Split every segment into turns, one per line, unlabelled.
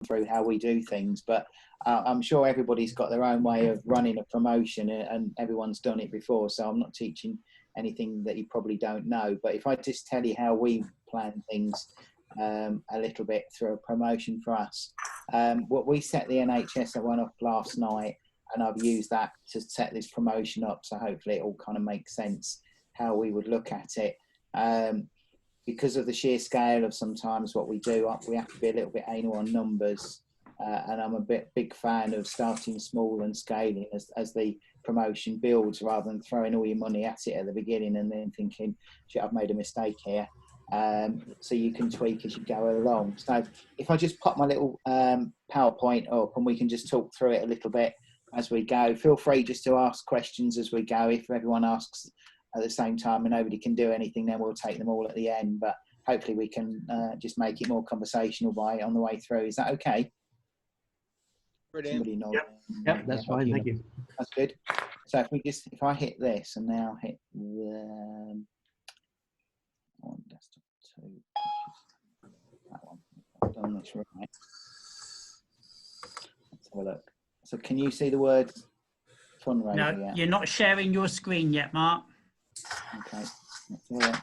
through how we do things, but I'm sure everybody's got their own way of running a promotion, and everyone's done it before, so I'm not teaching anything that you probably don't know. But if I just tell you how we plan things a little bit through a promotion for us, what we set the NHS one up last night, and I've used that to set this promotion up, so hopefully it all kind of makes sense how we would look at it. Because of the sheer scale of sometimes what we do, we have to be a little bit anal on numbers, and I'm a big fan of starting small and scaling as the promotion builds, rather than throwing all your money at it at the beginning and then thinking, shit, I've made a mistake here. So you can tweak as you go along. So if I just pop my little PowerPoint up, and we can just talk through it a little bit as we go. Feel free just to ask questions as we go. If everyone asks at the same time and nobody can do anything, then we'll take them all at the end, but hopefully we can just make it more conversational on the way through. Is that okay?
Brilliant.
Yep, that's fine. Thank you.
That's good. So if I hit this and now hit the on desktop 2, that one. I've done this right. Let's have a look. So can you see the word fundraiser?
No,
yet?
you're not sharing your screen yet, Mark.
Okay. Let's have a look.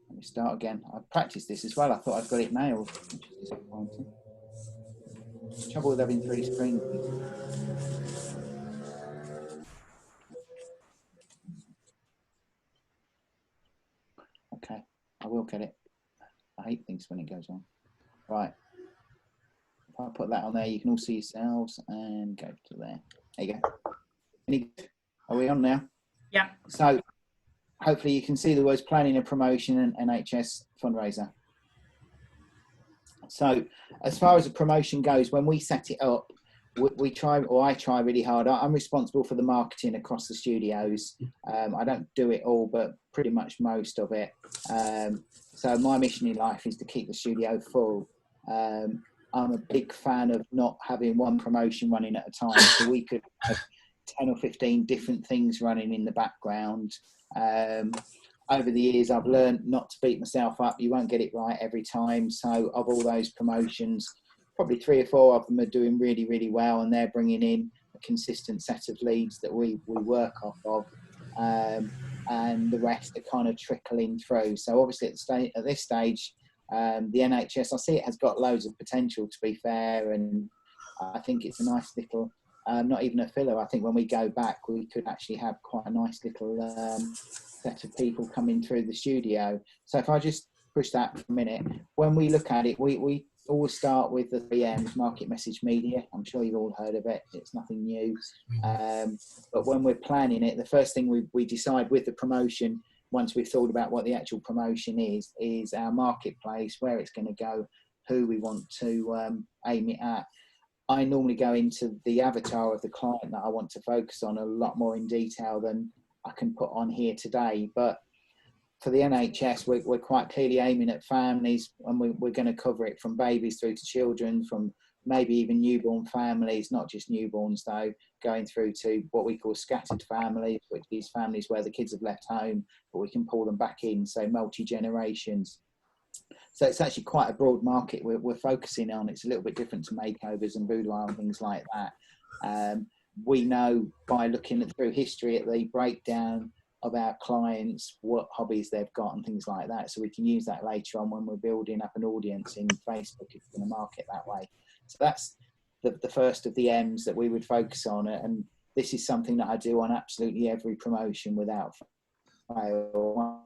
Let me start again. I've practiced this as well. I thought I'd got it nailed, which is disappointing. Trouble with having 3 screens. Okay, I will get it. I hate things when it goes on. Right. If I put that on there, you can all see yourselves and go to there. There you go. Are we on now?
Yeah.
So hopefully you can see the words planning a promotion and NHS fundraiser. So as far as a promotion goes, when we set it up, we try, or I try really hard. I'm responsible for the marketing across the studios. I don't do it all, but pretty much most of it. So my mission in life is to keep the studio full. I'm a big fan of not having one promotion running at a time. So we could have 10 or 15 different things running in the background. Over the years, I've learned not to beat myself up. You won't get it right every time. So of all those promotions, probably 3 or 4 of them are doing really, really well, and they're bringing in a consistent set of leads that we work off of, and the rest are kind of trickling through. So obviously at this stage, the NHS, I see it has got loads of potential, to be fair, and I think it's a nice little, not even a filler. I think when we go back, we could actually have quite a nice little set of people coming through the studio. So if I just push that for a minute, when we look at it, we always start with the 3 M's, market, message, media. I'm sure you've all heard of it. It's nothing new. But when we're planning it, the first thing we decide with the promotion, once we've thought about what the actual promotion is our marketplace, where it's going to go, who we want to aim it at. I normally go into the avatar of the client that I want to focus on a lot more in detail than I can put on here today. But for the NHS, we're quite clearly aiming at families, and we're going to cover it from babies through to children, from maybe even newborn families, not just newborns though, going through to what we call scattered families, which is families where the kids have left home, but we can pull them back in, so multi-generations. So it's actually quite a broad market we're focusing on. It's a little bit different to makeovers and boudoir and things like that. We know by looking through history at the breakdown of our clients, what hobbies they've got and things like that. So we can use that later on when we're building up an audience in Facebook if we're going to market that way. So that's the first of the M's that we would focus on. And this is something that I do on absolutely every promotion without fail,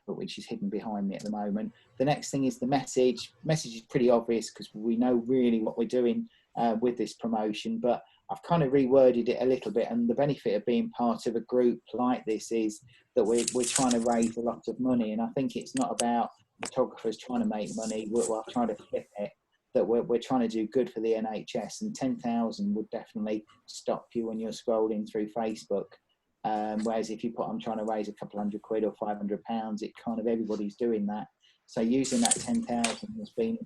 which is hidden behind me at the moment. The next thing is the message. Message is pretty obvious because we know really what we're doing with this promotion, but I've kind of reworded it a little bit, and the benefit of being part of a group like this is that we're trying to raise a lot of money, and I think it's not about photographers trying to make money. We're trying to flip it, that we're trying to do good for the NHS, and 10,000 would definitely stop you when you're scrolling through Facebook. Whereas if you put, I'm trying to raise a couple £100 or £500, it kind of, everybody's doing that. So using that 10,000 has been,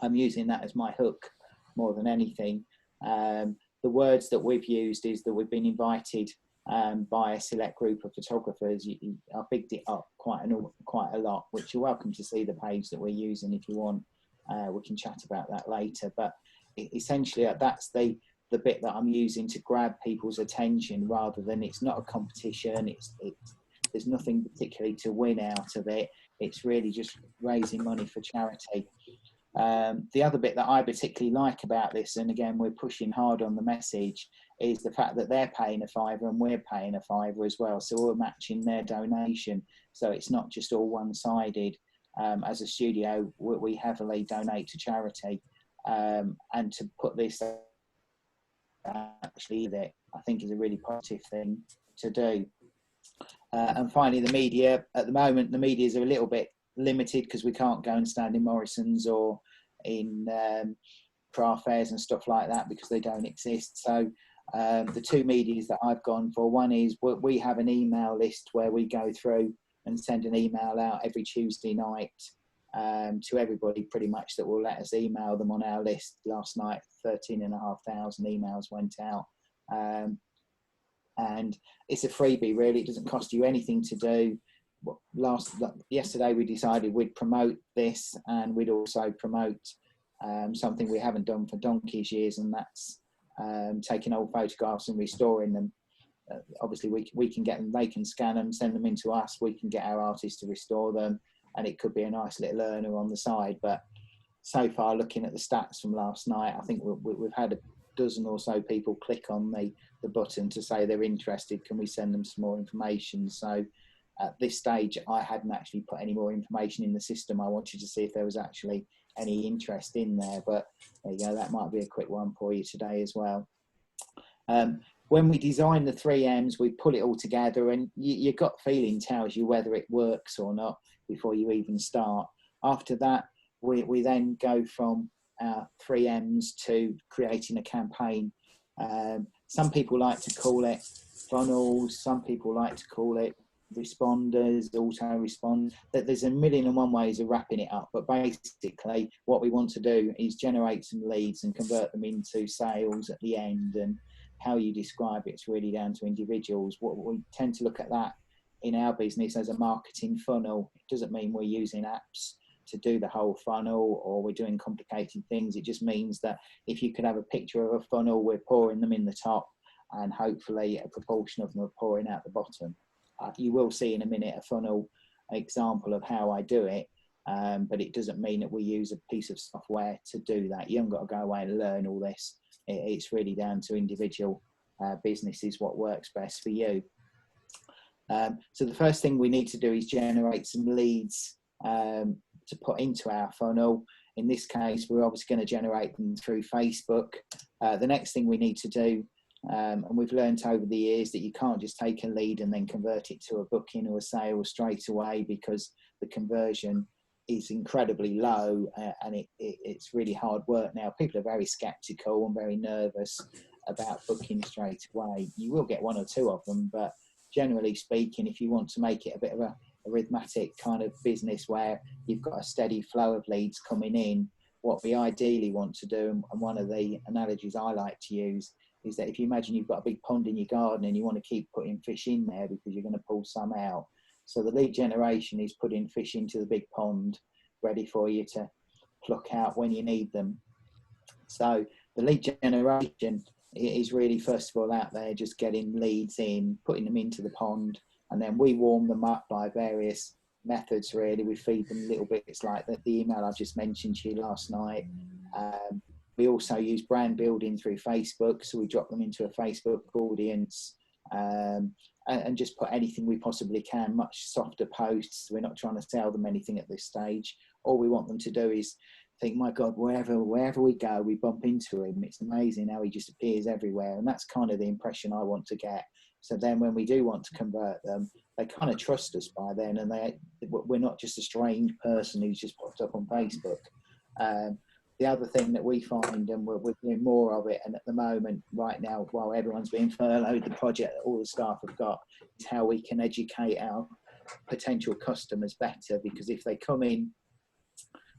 I'm using that as my hook more than anything. The words that we've used is that we've been invited by a select group of photographers. I bigged it up quite a lot, which you're welcome to see the page that we're using if you want. We can chat about that later, but essentially that's the bit that I'm using to grab people's attention, rather than, it's not a competition, there's nothing particularly to win out of it. It's really just raising money for charity. The other bit that I particularly like about this, and again we're pushing hard on the message, is the fact that they're paying a fiver and we're paying a fiver as well, so we're matching their donation, so it's not just all one-sided. As a studio, we heavily donate to charity, and to put this actually there, I think, is a really positive thing to do. And finally, the media. At the moment, the medias are a little bit limited because we can't go and stand in Morrison's or in craft fairs and stuff like that because they don't exist. So the two medias that I've gone for, one is we have an email list where we go through and send an email out every Tuesday night to everybody pretty much that will let us email them on our list. Last night, 13,500 emails went out. And it's a freebie, really. It doesn't cost you anything to do. Yesterday we decided we'd promote this, and we'd also promote something we haven't done for donkey's years, and that's taking old photographs and restoring them. Obviously we can get them, they can scan them, send them into us, we can get our artists to restore them, and it could be a nice little earner on the side. But so far, looking at the stats from last night, I think we've had a dozen or so people click on the button to say they're interested, can we send them some more information. So at this stage I hadn't actually put any more information in the system. I wanted to see if there was actually any interest in there, but there you go, that might be a quick one for you today as well. When we design the 3Ms, we pull it all together, and your gut feeling tells you whether it works or not before you even start. After that, we then go from our 3Ms to creating a campaign. Some people like to call it funnels, some people like to call it responders, auto-respond. There's a million and one ways of wrapping it up, but basically what we want to do is generate some leads and convert them into sales at the end. And how you describe it's really down to individuals. What we tend to look at that in our business as a marketing funnel. It doesn't mean we're using apps to do the whole funnel or we're doing complicated things. It just means that if you could have a picture of a funnel, we're pouring them in the top, and hopefully a proportion of them are pouring out the bottom. You will see in a minute a funnel example of how I do it, but it doesn't mean that we use a piece of software to do that. You haven't got to go away and learn all this. It's really down to individual businesses what works best for you. So the first thing we need to do is generate some leads to put into our funnel. In this case, we're obviously going to generate them through Facebook. The next thing we need to do, and we've learned over the years that you can't just take a lead and then convert it to a booking or a sale straight away, because the conversion is incredibly low, and it's really hard work. Now, people are very skeptical and very nervous about booking straight away. You will get one or two of them, but generally speaking, if you want to make it a bit of a arithmetic kind of business where you've got a steady flow of leads coming in, what we ideally want to do, and one of the analogies I like to use, is that if you imagine you've got a big pond in your garden and you want to keep putting fish in there because you're going to pull some out. So the lead generation is putting fish into the big pond ready for you to pluck out when you need them. So the lead generation is really, first of all, out there just getting leads in, putting them into the pond, and then we warm them up by various methods, really. We feed them little bits like the email I just mentioned to you last night. We also use brand building through Facebook, so we drop them into a Facebook audience and just put anything we possibly can, much softer posts. We're not trying to sell them anything at this stage. All we want them to do is think, my God, wherever we go, we bump into him. It's amazing how he just appears everywhere. And that's kind of the impression I want to get. So then when we do want to convert them, they kind of trust us by then, and we're not just a strange person who's just popped up on Facebook. The other thing that we find, and we're doing more of it, and at the moment, right now, while everyone's being furloughed, the project that all the staff have got is how we can educate our potential customers better, because if they come in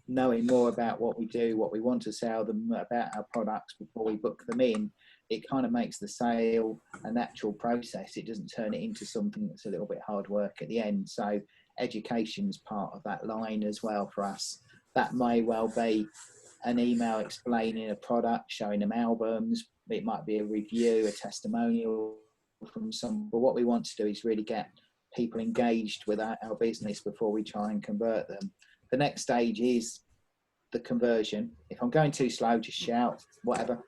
knowing more about what we do, what we want to sell them, about our products before we book them in, it kind of makes the sale a natural process. It doesn't turn it into something that's a little bit hard work at the end. So education's part of that line as well for us. That may well be an email explaining a product, showing them albums. It might be a review, a testimonial from some. But what we want to do is really get people engaged with our business before we try and convert them. The next stage is the conversion. If I'm going too slow, just shout, whatever.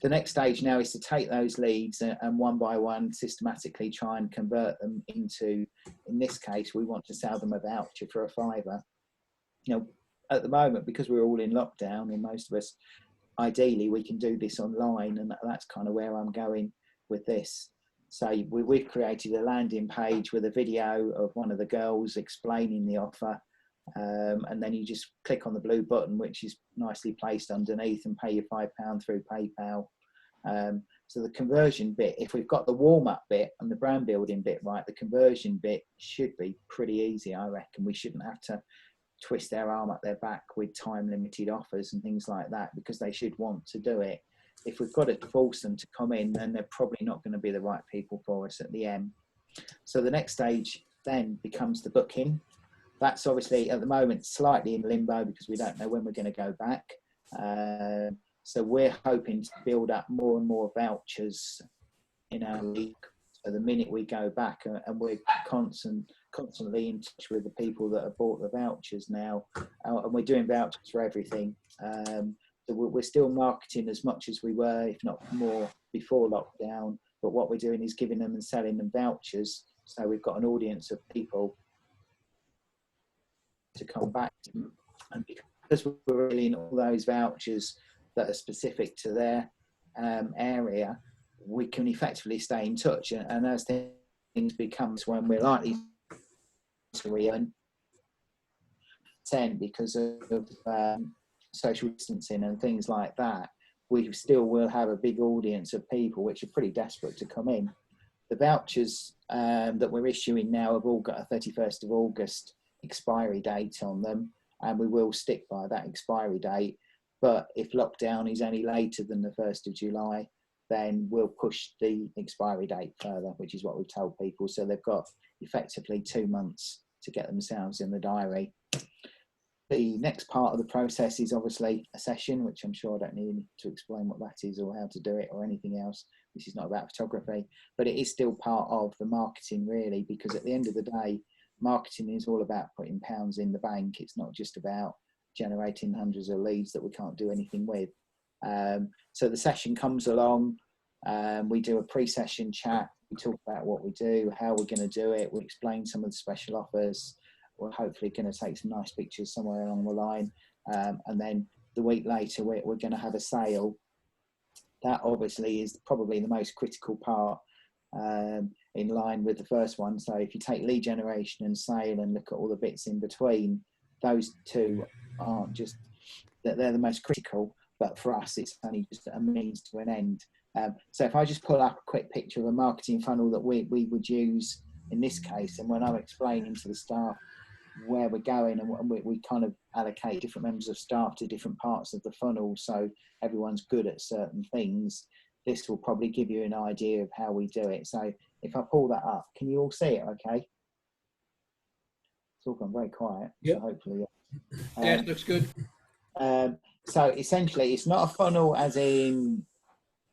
The next stage now is to take those leads and one by one systematically try and convert them into, in this case, we want to sell them a voucher for a £5. You know, at the moment, because we're all in lockdown, and most of us, ideally, we can do this online, and that's kind of where I'm going with this. So we've created a landing page with a video of one of the girls explaining the offer. And then you just click on the blue button, which is nicely placed underneath, and pay your £5 through PayPal. So the conversion bit, if we've got the warm-up bit and the brand building bit right, the conversion bit should be pretty easy, I reckon. We shouldn't have to twist their arm up their back with time-limited offers and things like that, because they should want to do it. If we've got to force them to come in, then they're probably not going to be the right people for us at the end. So the next stage then becomes the booking. That's obviously at the moment slightly in limbo because we don't know when we're going to go back. So we're hoping to build up more and more vouchers in our league. So the minute we go back, and we're constantly in touch with the people that have bought the vouchers now, and we're doing vouchers for everything. So we're still marketing as much as we were, if not more, before lockdown. But what we're doing is giving them and selling them vouchers. So we've got an audience of people to come back to, and because we're really in all those vouchers that are specific to their area, we can effectively stay in touch. And as things becomes when we're likely to re-earn 10 because of social distancing and things like that, we still will have a big audience of people which are pretty desperate to come in. The vouchers that we're issuing now have all got a 31st of August expiry date on them, and we will stick by that expiry date. But if lockdown is any later than the 1st of July, then we'll push the expiry date further, which is what we've told people. So they've got effectively 2 months to get themselves in the diary. The next part of the process is obviously a session, which I'm sure I don't need to explain what that is or how to do it or anything else. This is not about photography, but it is still part of the marketing, really, because at the end of the day, marketing is all about putting pounds in the bank. It's not just about generating hundreds of leads that we can't do anything with. So the session comes along, we do a pre-session chat, we talk about what we do, how we're going to do it, we explain some of the special offers. We're hopefully going to take some nice pictures somewhere along the line, and then the week later we're going to have a sale. That obviously is probably the most critical part, in line with the first one. So if you take lead generation and sale and look at all the bits in between, those two aren't just that they're the most critical, but for us it's only just a means to an end. So if I just pull up a quick picture of a marketing funnel that we would use in this case, and when I'm explaining to the staff where we're going, and we kind of allocate different members of staff to different parts of the funnel so everyone's good at certain things, this will probably give you an idea of how we do it. So if I pull that up, can you all see it okay? It's all gone very quiet.
Yeah.
So hopefully
Yeah, it looks good.
so essentially it's not a funnel as in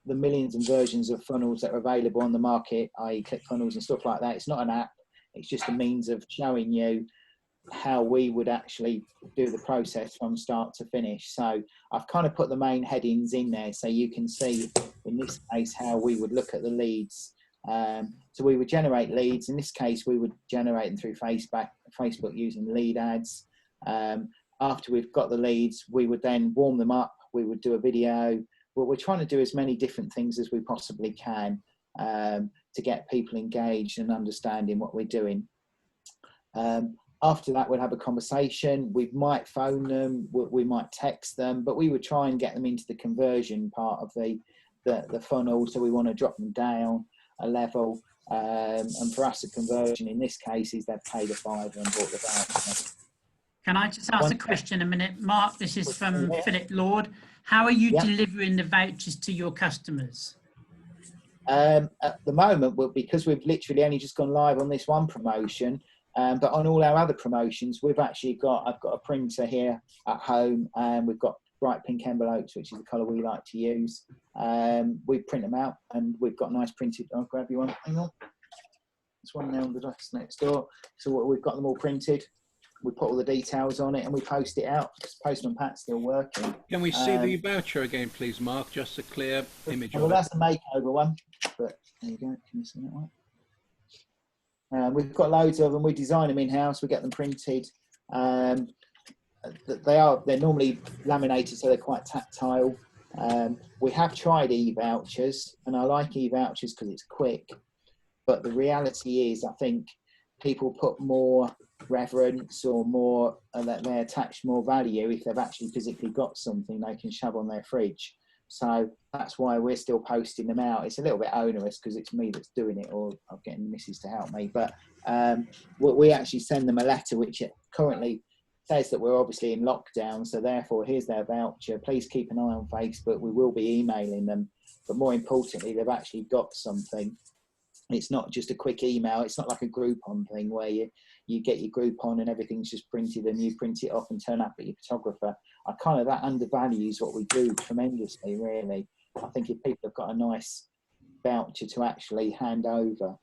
the millions and versions of funnels that are available on the market, i.e. ClickFunnels and stuff like that. It's not an app. It's just a means of showing you how we would actually do the process from start to finish. So I've kind of put the main headings in there so you can see in this case how we would look at the leads. So we would generate leads. In this case, we would generate them through Facebook using lead ads. After we've got the leads, we would then warm them up. We would do a video. Well, we're trying to do as many different things as we possibly can to get people engaged and understanding what we're doing. After that, we'll have a conversation. We might phone them, we might text them, but we would try and get them into the conversion part of the funnel. So we want to drop them down a level. And for us, a conversion in this case is they've paid a £5 and bought the voucher.
Can I just ask a question a minute? Mark, this is from Philip Lord. How are you delivering the vouchers to your customers?
At the moment, because we've literally only just gone live on this one promotion, but on all our other promotions, I've got a printer here at home, and we've got bright pink envelopes, which is the colour we like to use. We print them out, and we've got nice printed. I'll grab you one. Hang on. There's one there on the desk next door. So we've got them all printed. We put all the details on it and we post it out. Postman Pat's still working.
Can we see the voucher again, please, Mark? Just a clear image
well,
of
that's the makeover one. But there you go. Can you see that one? We've got loads of them. We design them in-house. We get them printed. They're normally laminated, so they're quite tactile. We have tried e-vouchers, and I like e-vouchers because it's quick. But the reality is, I think people put more reverence or more that they attach more value if they've actually physically got something they can shove on their fridge. So that's why we're still posting them out. It's a little bit onerous because it's me that's doing it, or I'm getting Mrs. to help me. But we actually send them a letter which currently says that we're obviously in lockdown, so therefore here's their voucher. Please keep an eye on Facebook. We will be emailing them, but more importantly, they've actually got something. It's not just a quick email. It's not like a Groupon thing where you get your Groupon and everything's just printed and you print it off and turn up at your photographer. That undervalues what we do tremendously, really. I think if people have got a nice voucher to actually hand over,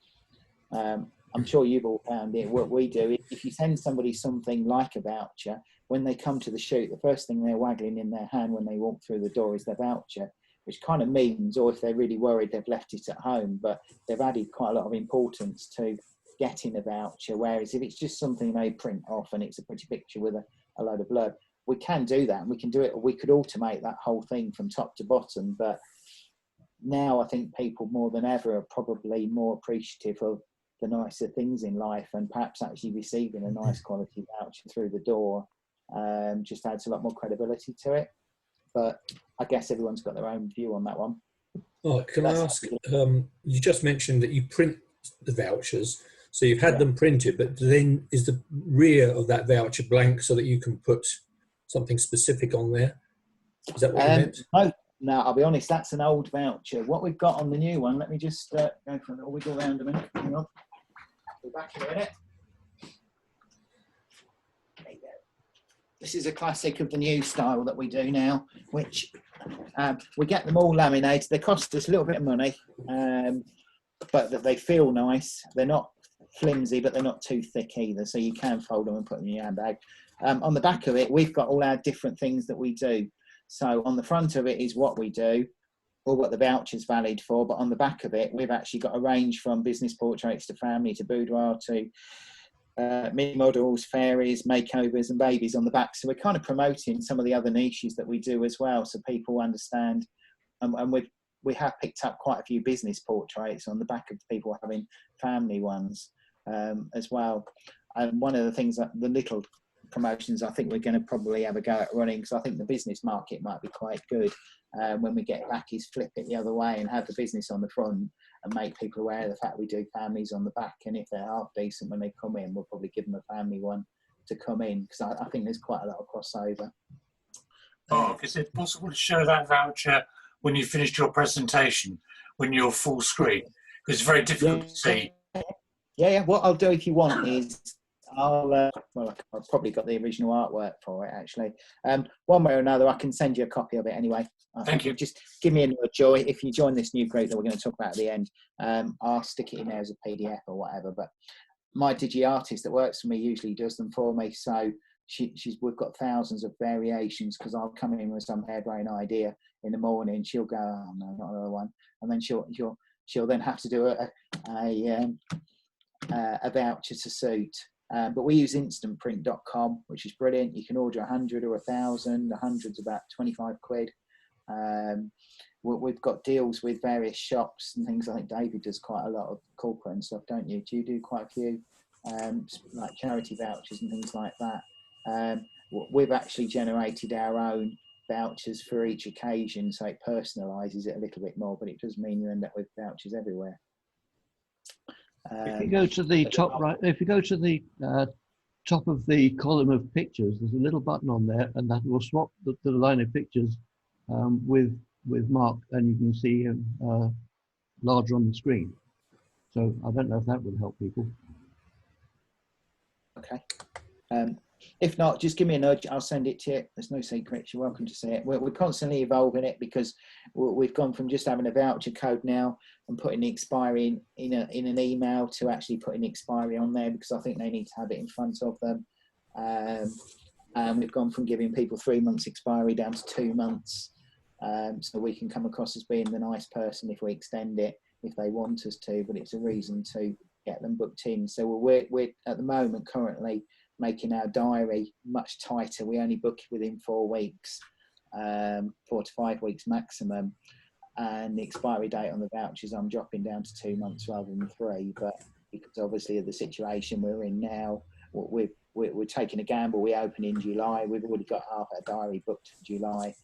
I'm sure you've all found it. What we do, if you send somebody something like a voucher, when they come to the shoot, the first thing they're waggling in their hand when they walk through the door is their voucher, which kind of means, or if they're really worried, they've left it at home, but they've added quite a lot of importance to getting a voucher. Whereas if it's just something they print off and it's a pretty picture with a load of blurb, we can do that, and we can do it. We could automate that whole thing from top to bottom. But now I think people more than ever are probably more appreciative of the nicer things in life, and perhaps actually receiving a nice quality voucher through the door just adds a lot more credibility to it. But I guess everyone's got their own view on that one.
Oh, can I ask, you just mentioned that you print the vouchers, so you've had them printed, but then is the rear of that voucher blank so that you can put something specific on there? Is that what you meant?
No, I'll be honest, that's an old voucher. What we've got on the new one, let me just go for a little wiggle around a minute. Hang on. We're back in a minute. There you go. This is a classic of the new style that we do now, which we get them all laminated. They cost us a little bit of money, but they feel nice. They're not flimsy, but they're not too thick either, so you can fold them and put them in your handbag. On the back of it, we've got all our different things that we do. So on the front of it is what we do, or what the voucher's valid for, but on the back of it, we've actually got a range from business portraits to family to boudoir to mini models, fairies, makeovers and babies on the back. So we're kind of promoting some of the other niches that we do as well, so people understand. And we have picked up quite a few business portraits on the back of people having family ones as well. And one of the things that the little promotions I think we're going to probably have a go at running, because I think the business market might be quite good when we get back, is flip it the other way and have the business on the front and make people aware of the fact we do families on the back. And if they're half decent when they come in, we'll probably give them a family one to come in, because I think there's quite a lot of crossover.
Mark, is it possible to show that voucher when you finished your presentation, when you're full screen? Because it's very difficult to see.
Yeah. What I'll do if you want is I've probably got the original artwork for it actually. One way or another, I can send you a copy of it anyway.
Thank you.
Just give me a joy. If you join this new group that we're going to talk about at the end, I'll stick it in there as a PDF or whatever. But my digi artist that works for me usually does them for me. So we've got thousands of variations, because I'll come in with some harebrained idea in the morning. She'll go, oh no, not another one, and then she'll then have to do a voucher to suit. But we use instantprint.com, which is brilliant. You can order 100 or 1,000. 100's about 25 quid. We've got deals with various shops and things. I think David does quite a lot of corporate and stuff, don't you? Do you do quite a few like charity vouchers and things like that? We've actually generated our own vouchers for each occasion, so it personalises it a little bit more, but it does mean you end up with vouchers everywhere.
If you go to the top right, if you go to the top of the column of pictures, there's a little button on there, and that will swap the line of pictures with Mark, and you can see him larger on the screen. So I don't know if that would help people.
Okay. If not, just give me a nudge. I'll send it to you. There's no secrets. You're welcome to see it. We're constantly evolving it because we've gone from just having a voucher code now and putting the expiry in an email to actually putting the expiry on there, because I think they need to have it in front of them. And we've gone from giving people 3 months expiry down to 2 months. So we can come across as being the nice person if we extend it, if they want us to, but it's a reason to get them booked in. So we're at the moment currently making our diary much tighter. We only book within 4 weeks, 4 to 5 weeks maximum. And the expiry date on the vouchers, I'm dropping down to 2 months rather than 3. But because obviously of the situation we're in now, we're taking a gamble. We open in July. We've already got half our diary booked for July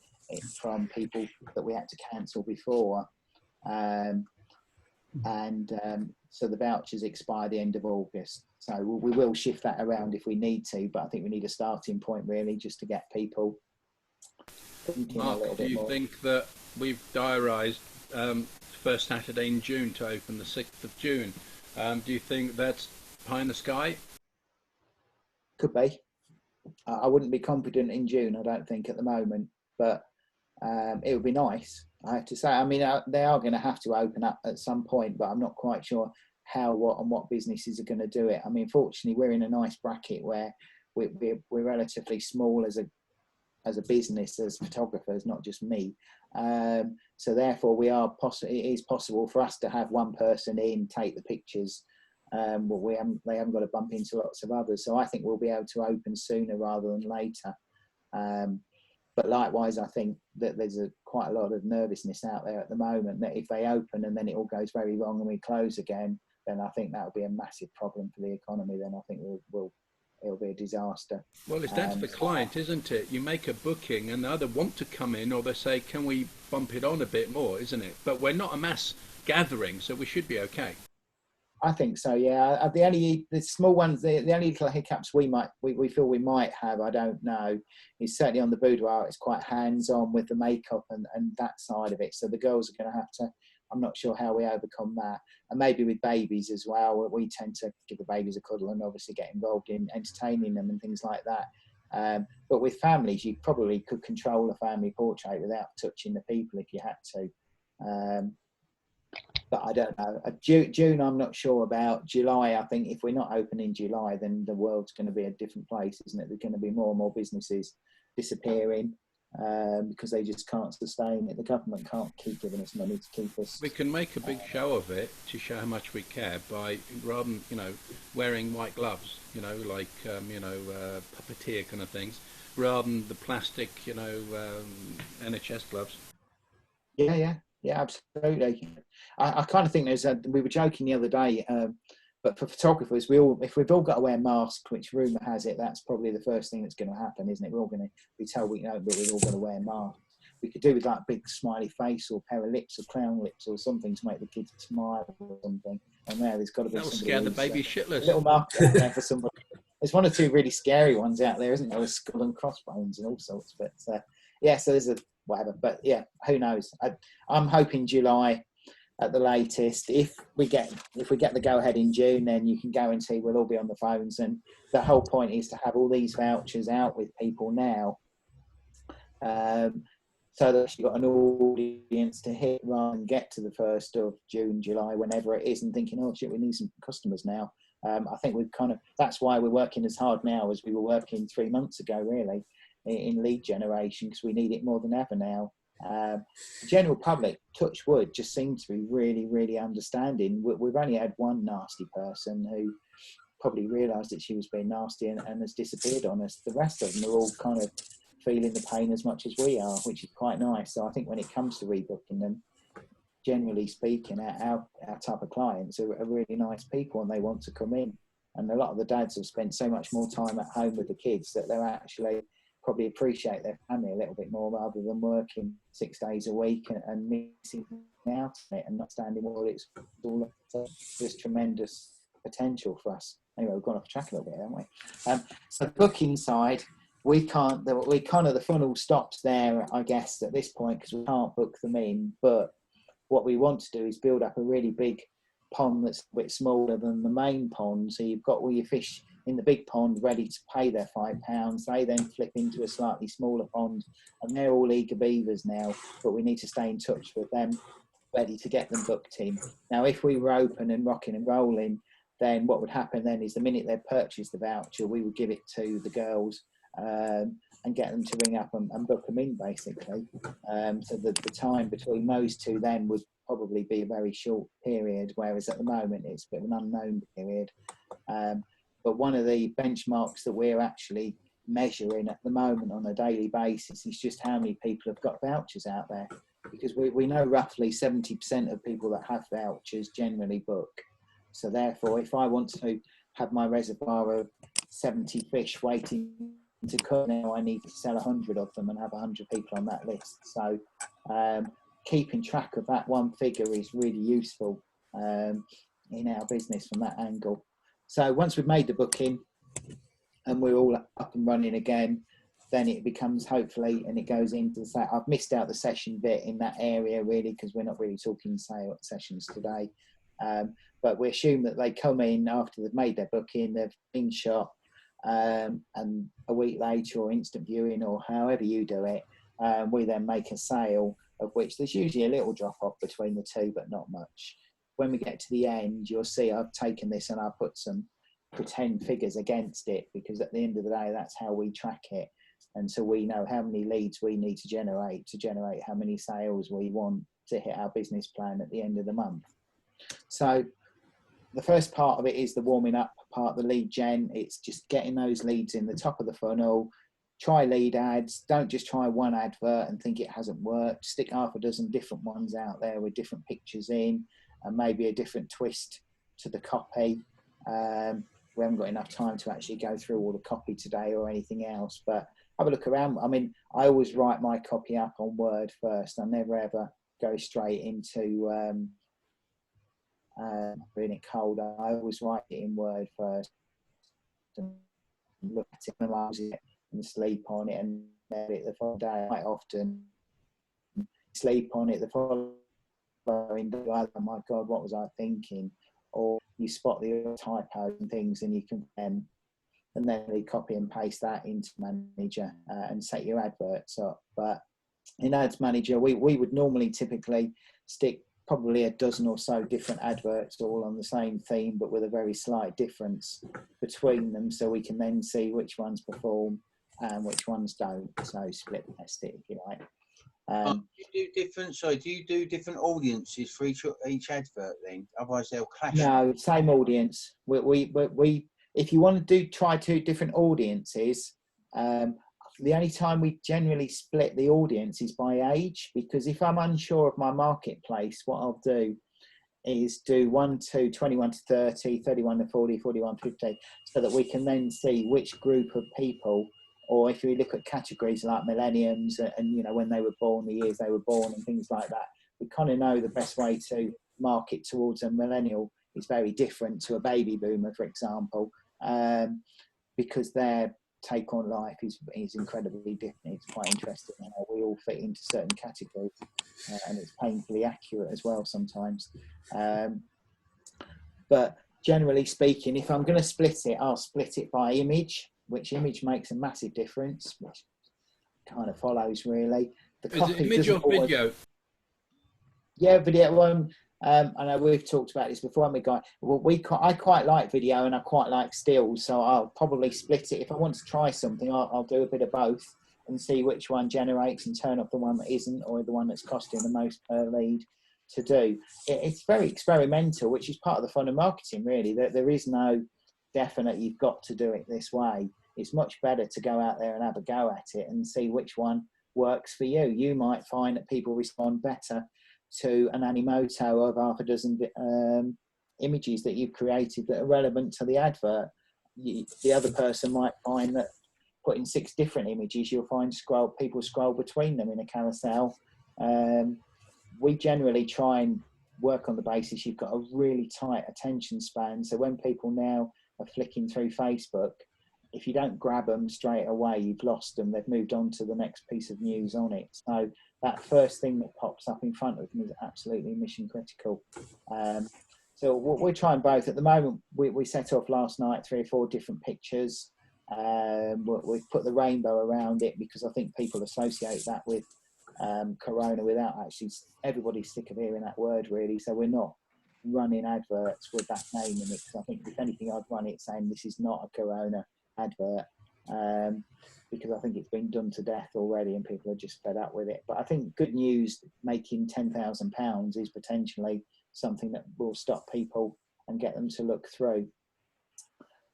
from people that we had to cancel before. So the vouchers expire the end of August. So we will shift that around if we need to, but I think we need a starting point really just to get people thinking a little
Mark, do
bit
you
more.
think that we've diarised first Saturday in June to open the 6th of June? Do you think that's pie in the sky?
Could be. I wouldn't be confident in June, I don't think, at the moment, but it would be nice, I have to say. I mean, they are going to have to open up at some point, but I'm not quite sure how, what, and what businesses are going to do it. I mean, fortunately, we're in a nice bracket where we're relatively small as a business, as photographers, not just me. So therefore, it is possible for us to have one person in, take the pictures. But they haven't got to bump into lots of others. So I think we'll be able to open sooner rather than later. But likewise, I think that there's quite a lot of nervousness out there at the moment that if they open and then it all goes very wrong and we close again, then I think that will be a massive problem for the economy. Then I think it'll be a disaster.
Well, it's down to the client, isn't it? You make a booking and they either want to come in or they say, can we bump it on a bit more, isn't it? But we're not a mass gathering, so we should be okay.
I think so, yeah. The small ones, the only little hiccups we feel we might have, I don't know, is certainly on the boudoir. It's quite hands-on with the makeup and that side of it. So the girls are going to have to. I'm not sure how we overcome that, and maybe with babies as well. We tend to give the babies a cuddle and obviously get involved in entertaining them and things like that. But with families, you probably could control a family portrait without touching the people if you had to. But I don't know. June, I'm not sure about. July, I think if we're not open in July, then the world's going to be a different place, isn't it? There's going to be more and more businesses disappearing because they just can't sustain it. The government can't keep giving us money to keep us.
We can make a big show of it to show how much we care by, rather than, wearing white gloves, like, puppeteer kind of things, rather than the plastic, NHS gloves.
Yeah, absolutely. I kind of think we were joking the other day, but for photographers, if we've all got to wear masks, which rumour has it, that's probably the first thing that's going to happen, isn't it? We're all going to be told that we're all going to wear masks. We could do with that big smiley face or pair of lips or clown lips or something to make the kids smile or something. And there's got to be
That'll
somebody
scare the baby shitless.
A little mark out there for somebody. There's one or two really scary ones out there, isn't there, with skull and crossbones and all sorts. But so there's whatever. But yeah, who knows? I'm hoping July at the latest. If we get the go ahead in June, then you can guarantee we'll all be on the phones. And the whole point is to have all these vouchers out with people now, so that you've got an audience to hit rather than get to the 1st of June, July, whenever it is, and thinking, oh shit, we need some customers now. I think that's why we're working as hard now as we were working 3 months ago, really, in lead generation, because we need it more than ever now. The general public, touch wood, just seem to be really, really understanding. We've only had one nasty person who probably realised that she was being nasty and has disappeared on us. The rest of them are all kind of feeling the pain as much as we are, which is quite nice. So I think when it comes to rebooking them, generally speaking, our type of clients are really nice people and they want to come in. And a lot of the dads have spent so much more time at home with the kids that they're actually probably appreciate their family a little bit more rather than working 6 days a week and missing out on it and not understanding what it's all. There's tremendous potential for us Anyway, we've gone off track a little bit, haven't we? So the booking side, we kind of, the funnel stops there, I guess, at this point, because we can't book them in. But what we want to do is build up a really big pond that's a bit smaller than the main pond. So you've got all your fish in the big pond ready to pay their £5. They then flip into a slightly smaller pond, and they're all eager beavers now, but we need to stay in touch with them, ready to get them booked in. Now, if we were open and rocking and rolling, then what would happen then is the minute they purchased the voucher, we would give it to the girls and get them to ring up and book them in, basically. So the time between those two then would probably be a very short period, whereas at the moment it's a bit of an unknown period. But one of the benchmarks that we're actually measuring at the moment on a daily basis is just how many people have got vouchers out there, because we know roughly 70% of people that have vouchers generally book. So therefore, if I want to have my reservoir of 70 fish waiting to come now, I need to sell 100 of them and have 100 people on that list. So keeping track of that one figure is really useful in our business from that angle. So once we've made the booking and we're all up and running again, then it becomes, hopefully, and it goes into the, I've missed out the session bit in that area really, because we're not really talking sale sessions today. But we assume that they come in after they've made their booking, they've been shot, and a week later, or instant viewing, or however you do it, we then make a sale, of which there's usually a little drop off between the two, but not much. When we get to the end, you'll see I've taken this and I've put some pretend figures against it, because at the end of the day, that's how we track it. And so we know how many leads we need to generate how many sales we want to hit our business plan at the end of the month. So the first part of it is the warming up part, the lead gen. It's just getting those leads in the top of the funnel. Try lead ads. Don't just try one advert and think it hasn't worked. Stick half a dozen different ones out there with different pictures in, and maybe a different twist to the copy. We haven't got enough time to actually go through all the copy today or anything else, but have a look around. I mean, I always write my copy up on Word first. I never ever go straight into reading it cold. I always write it in Word first and look at it, analyse it, and sleep on it, and edit the following day. Quite often sleep on it the following day. Oh my God, what was I thinking? Or you spot the typos and things, and you can and then you copy and paste that into Manager and set your adverts up. But in Ads Manager, we would normally typically stick probably a dozen or so different adverts all on the same theme, but with a very slight difference between them, so we can then see which ones perform and which ones don't. So split test it, if you like.
Do you do different audiences for each advert then? Otherwise they'll clash.
No, same audience. We if you want to try two different audiences, the only time we generally split the audience is by age, because if I'm unsure of my marketplace, what I'll do is do 1 to 21 to 30, 31 to 40, 41 to 50, so that we can then see which group of people, or if you look at categories like millenniums and you know, when they were born, the years they were born and things like that, we kind of know the best way to market towards a millennial is very different to a baby boomer, for example, because their take on life is incredibly different. It's quite interesting how we all fit into certain categories, and it's painfully accurate as well sometimes. But generally speaking, if I'm going to split it, I'll split it by image, which image makes a massive difference, which kind of follows really. The
Is it image or video?
Yeah, video. I know we've talked about this before, haven't we, Guy? Well, I quite like video and I quite like stills, so I'll probably split it. If I want to try something, I'll do a bit of both and see which one generates and turn off the one that isn't, or the one that's costing the most per lead to do. It's very experimental, which is part of the fun of marketing, really. There is no definite, you've got to do it this way. It's much better to go out there and have a go at it and see which one works for you. You might find that people respond better to an Animoto of half a dozen images that you've created that are relevant to the advert. The other person might find that putting 6 different images, you'll find people scroll between them in a carousel. We generally try and work on the basis you've got a really tight attention span. So when people now of flicking through Facebook, if you don't grab them straight away, you've lost them. They've moved on to the next piece of news on it. So that first thing that pops up in front of them is absolutely mission critical. So we're trying both. At the moment, we set off last night 3 or 4 different pictures. We've put the rainbow around it because I think people associate that with corona without actually, everybody's sick of hearing that word really. So we're not running adverts with that name in it, because I think if anything I'd run it saying this is not a corona advert, because I think it's been done to death already and people are just fed up with it. But I think good news making £10,000 is potentially something that will stop people and get them to look through.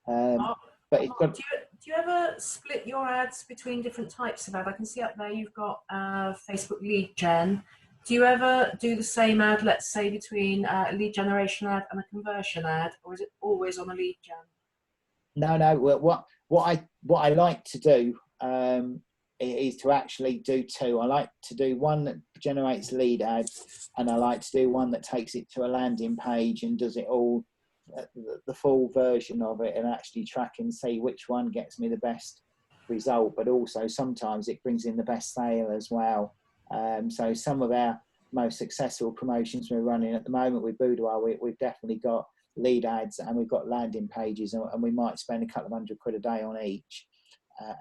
But it's got,
do you ever split your ads between different types of ad? I can see up there you've got Facebook lead gen. Do you ever do the same ad, let's say, between a lead generation ad and a conversion ad, or is it always on a lead gen?
No. What I like to do is to actually do 2. I like to do one that generates lead ads, and I like to do one that takes it to a landing page and does it all, the full version of it, and actually track and see which one gets me the best result. But also sometimes it brings in the best sale as well. So some of our most successful promotions we're running at the moment with Boudoir, we've definitely got lead ads and we've got landing pages, and we might spend a couple of £100 a day on each,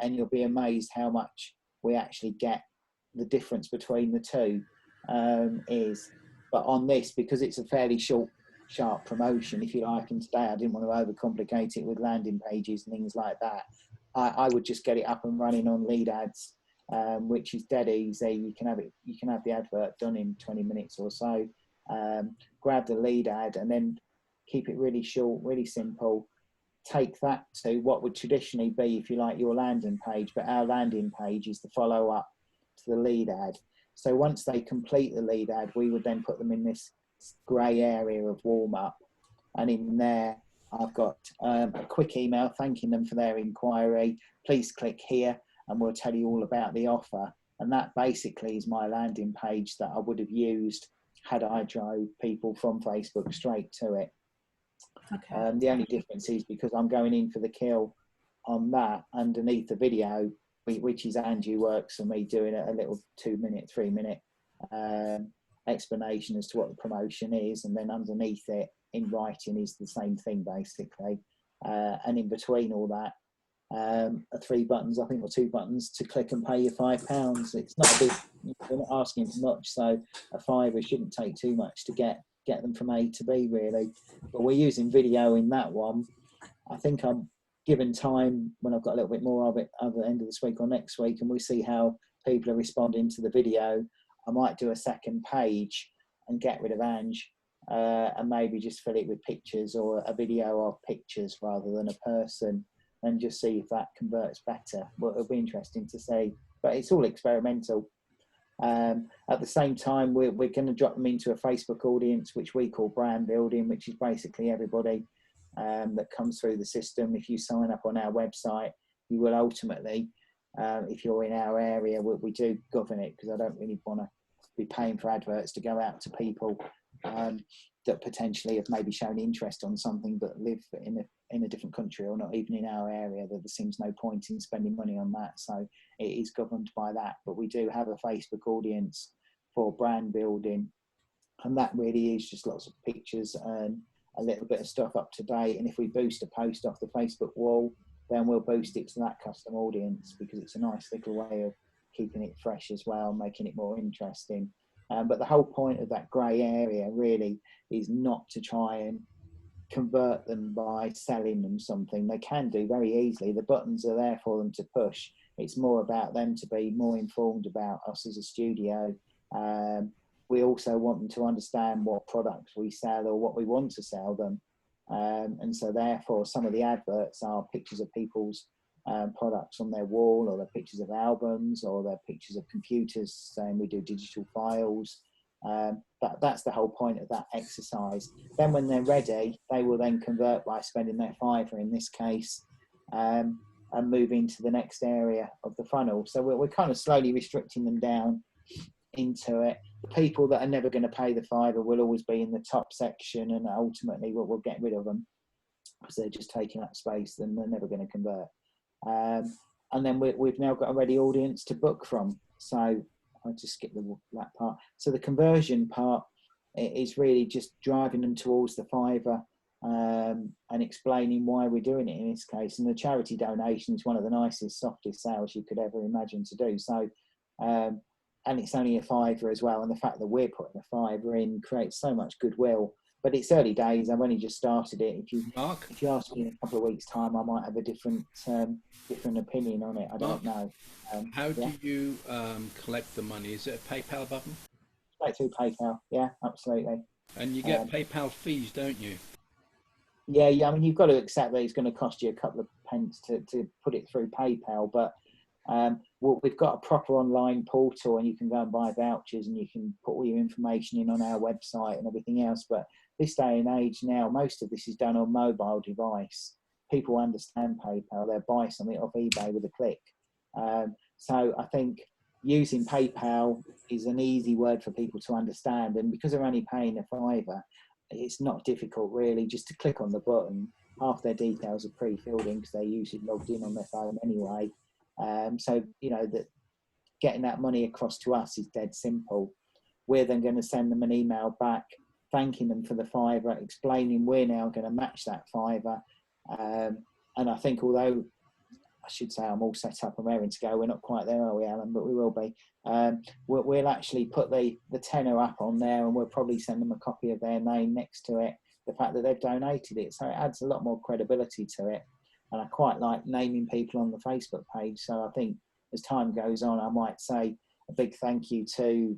and you'll be amazed how much we actually get. The difference between the two is, but on this, because it's a fairly short, sharp promotion, if you like, and today I didn't want to overcomplicate it with landing pages and things like that, I would just get it up and running on lead ads, which is dead easy. You can have the advert done in 20 minutes or so. Grab the lead ad and then keep it really short, really simple. Take that to what would traditionally be, if you like, your landing page, but our landing page is the follow up to the lead ad. So once they complete the lead ad, we would then put them in this grey area of warm up, and in there I've got a quick email thanking them for their inquiry. Please click here and we'll tell you all about the offer. And that basically is my landing page that I would have used had I drove people from Facebook straight to it.
Okay.
The only difference is because I'm going in for the kill on that, underneath the video, which is Angie works for me, doing a little 2-minute, 3-minute explanation as to what the promotion is, and then underneath it in writing is the same thing basically, and in between all that are 3 buttons, I think, or 2 buttons to click and pay your £5. It's not a big, we're not asking for much, so a £5 shouldn't take too much to get them from A to B really. But we're using video in that one. I think I'm given time when I've got a little bit more of it at the end of this week or next week, and we see how people are responding to the video, I might do a second page and get rid of Ange, and maybe just fill it with pictures or a video of pictures rather than a person, and just see if that converts better. Well, it'll be interesting to see, but it's all experimental. At the same time, we're going to drop them into a Facebook audience, which we call brand building, which is basically everybody that comes through the system. If you sign up on our website, you will ultimately, if you're in our area, we do govern it, because I don't really want to be paying for adverts to go out to people that potentially have maybe shown interest on something but live in a different country or not even in our area. There seems no point in spending money on that, so it is governed by that. But we do have a Facebook audience for brand building, and that really is just lots of pictures and a little bit of stuff up to date. And if we boost a post off the Facebook wall, then we'll boost it to that custom audience, because it's a nice little way of keeping it fresh as well, making it more interesting. But the whole point of that grey area really is not to try and convert them by selling them something. They can do very easily. The buttons are there for them to push. It's more about them to be more informed about us as a studio. We also want them to understand what products we sell or what we want to sell them. And so therefore some of the adverts are pictures of people's products on their wall, or they're pictures of albums, or they're pictures of computers saying we do digital files. That's the whole point of that exercise. Then when they're ready, they will then convert by spending their £5 in this case, and move into the next area of the funnel. So we're kind of slowly restricting them down into it. The people that are never going to pay the £5 will always be in the top section, and ultimately we'll get rid of them. because they're just taking up space, then they're never going to convert. And then we've now got a ready audience to book from. So I'll just skip that part. So the conversion part is really just driving them towards the Fiverr, and explaining why we're doing it in this case. And the charity donation is one of the nicest, softest sales you could ever imagine to do. So, and it's only a £5 as well. And the fact that we're putting a £5 in creates so much goodwill. But it's early days. I've only just started it. If you ask me in a couple of weeks' time, I might have a different opinion on it. I don't know.
How do you collect the money? Is it a PayPal button?
Straight through PayPal. Yeah, absolutely.
And you get PayPal fees, don't you?
Yeah. I mean, you've got to accept that it's going to cost you a couple of pence to put it through PayPal, but we've got a proper online portal, and you can go and buy vouchers, and you can put all your information in on our website and everything else. But this day and age now, most of this is done on mobile device. People understand PayPal. They'll buy something off eBay with a click. So I think using PayPal is an easy word for people to understand. And because they're only paying a £5, it's not difficult really, just to click on the button. Half their details are pre-filled in because they're usually logged in on their phone anyway. So, that getting that money across to us is dead simple. We're then going to send them an email back, thanking them for the £5, explaining we're now going to match that £5. And I think, although I should say I'm all set up and raring to go, we're not quite there, are we, Alan? But we will be. We'll actually put the tenner up on there, and we'll probably send them a copy of their name next to it, the fact that they've donated it. So it adds a lot more credibility to it. And I quite like naming people on the Facebook page. So I think as time goes on, I might say a big thank you to,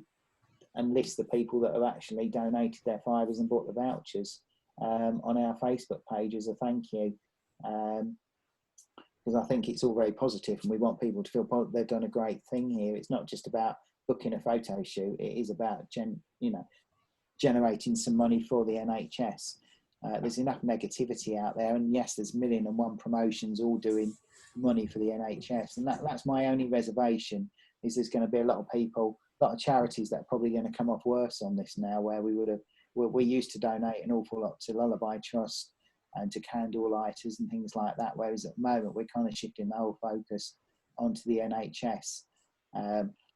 and list the people that have actually donated their £5 and bought the vouchers on our Facebook page as a thank you. Because I think it's all very positive, and we want people to feel they've done a great thing here. It's not just about booking a photo shoot. It is about generating some money for the NHS. There's enough negativity out there, and yes, there's 1,000,001 promotions all doing money for the NHS, and that's my only reservation, is there's going to be a lot of people, a lot of charities that are probably going to come off worse on this now, where we used to donate an awful lot to Lullaby Trust and to candle lighters and things like that, whereas at the moment we're kind of shifting the whole focus onto the NHS.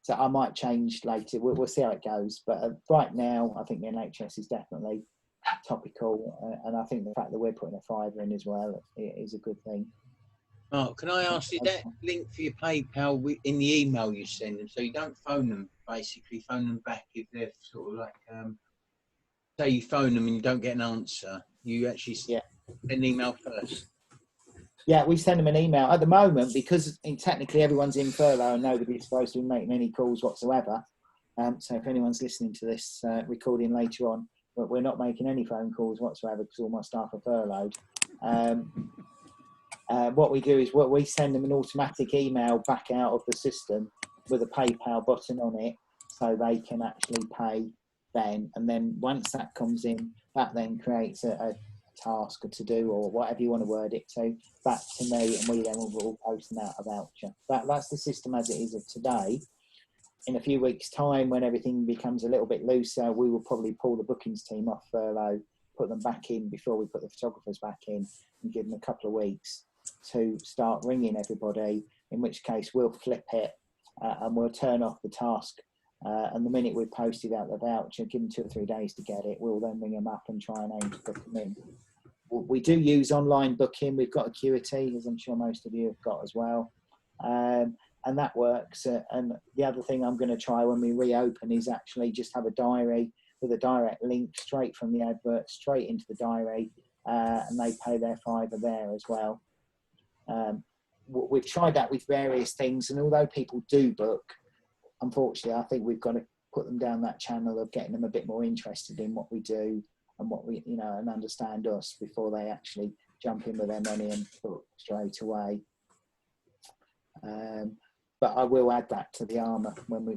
So I might change later. We'll see how it goes, but right now I think the NHS is definitely topical, and I think the fact that we're putting a £5 in as well is a good thing.
Mark, can I ask you that link for your PayPal in the email you send them, so you don't phone them, basically phone them back if they're sort of like, say you phone them and you don't get an answer, you actually send an email first?
Yeah, we send them an email at the moment, because technically everyone's in furlough and nobody's supposed to be making any calls whatsoever. So if anyone's listening to this recording later on, but we're not making any phone calls whatsoever because all my staff are furloughed. What we do is we send them an automatic email back out of the system with a PayPal button on it, so they can actually pay then. And then once that comes in, that then creates a task or to do, or whatever you want to word it to, back to me, and we then will post them out a voucher. That's the system as it is of today. In a few weeks' time, when everything becomes a little bit looser, we will probably pull the bookings team off furlough, put them back in before we put the photographers back in, and give them a couple of weeks to start ringing everybody, in which case we'll flip it and we'll turn off the task. And the minute we've posted out the voucher, give them 2 or 3 days to get it, we'll then ring them up and try and aim to book them in. We do use online booking. We've got Acuity, as I'm sure most of you have got as well. And that works. And the other thing I'm going to try when we reopen is actually just have a diary with a direct link straight from the advert straight into the diary, and they pay their £5 there as well. We've tried that with various things, and although people do book, unfortunately, I think we've got to put them down that channel of getting them a bit more interested in what we do and what we, and understand us before they actually jump in with their money and book straight away. But I will add that to the armour when we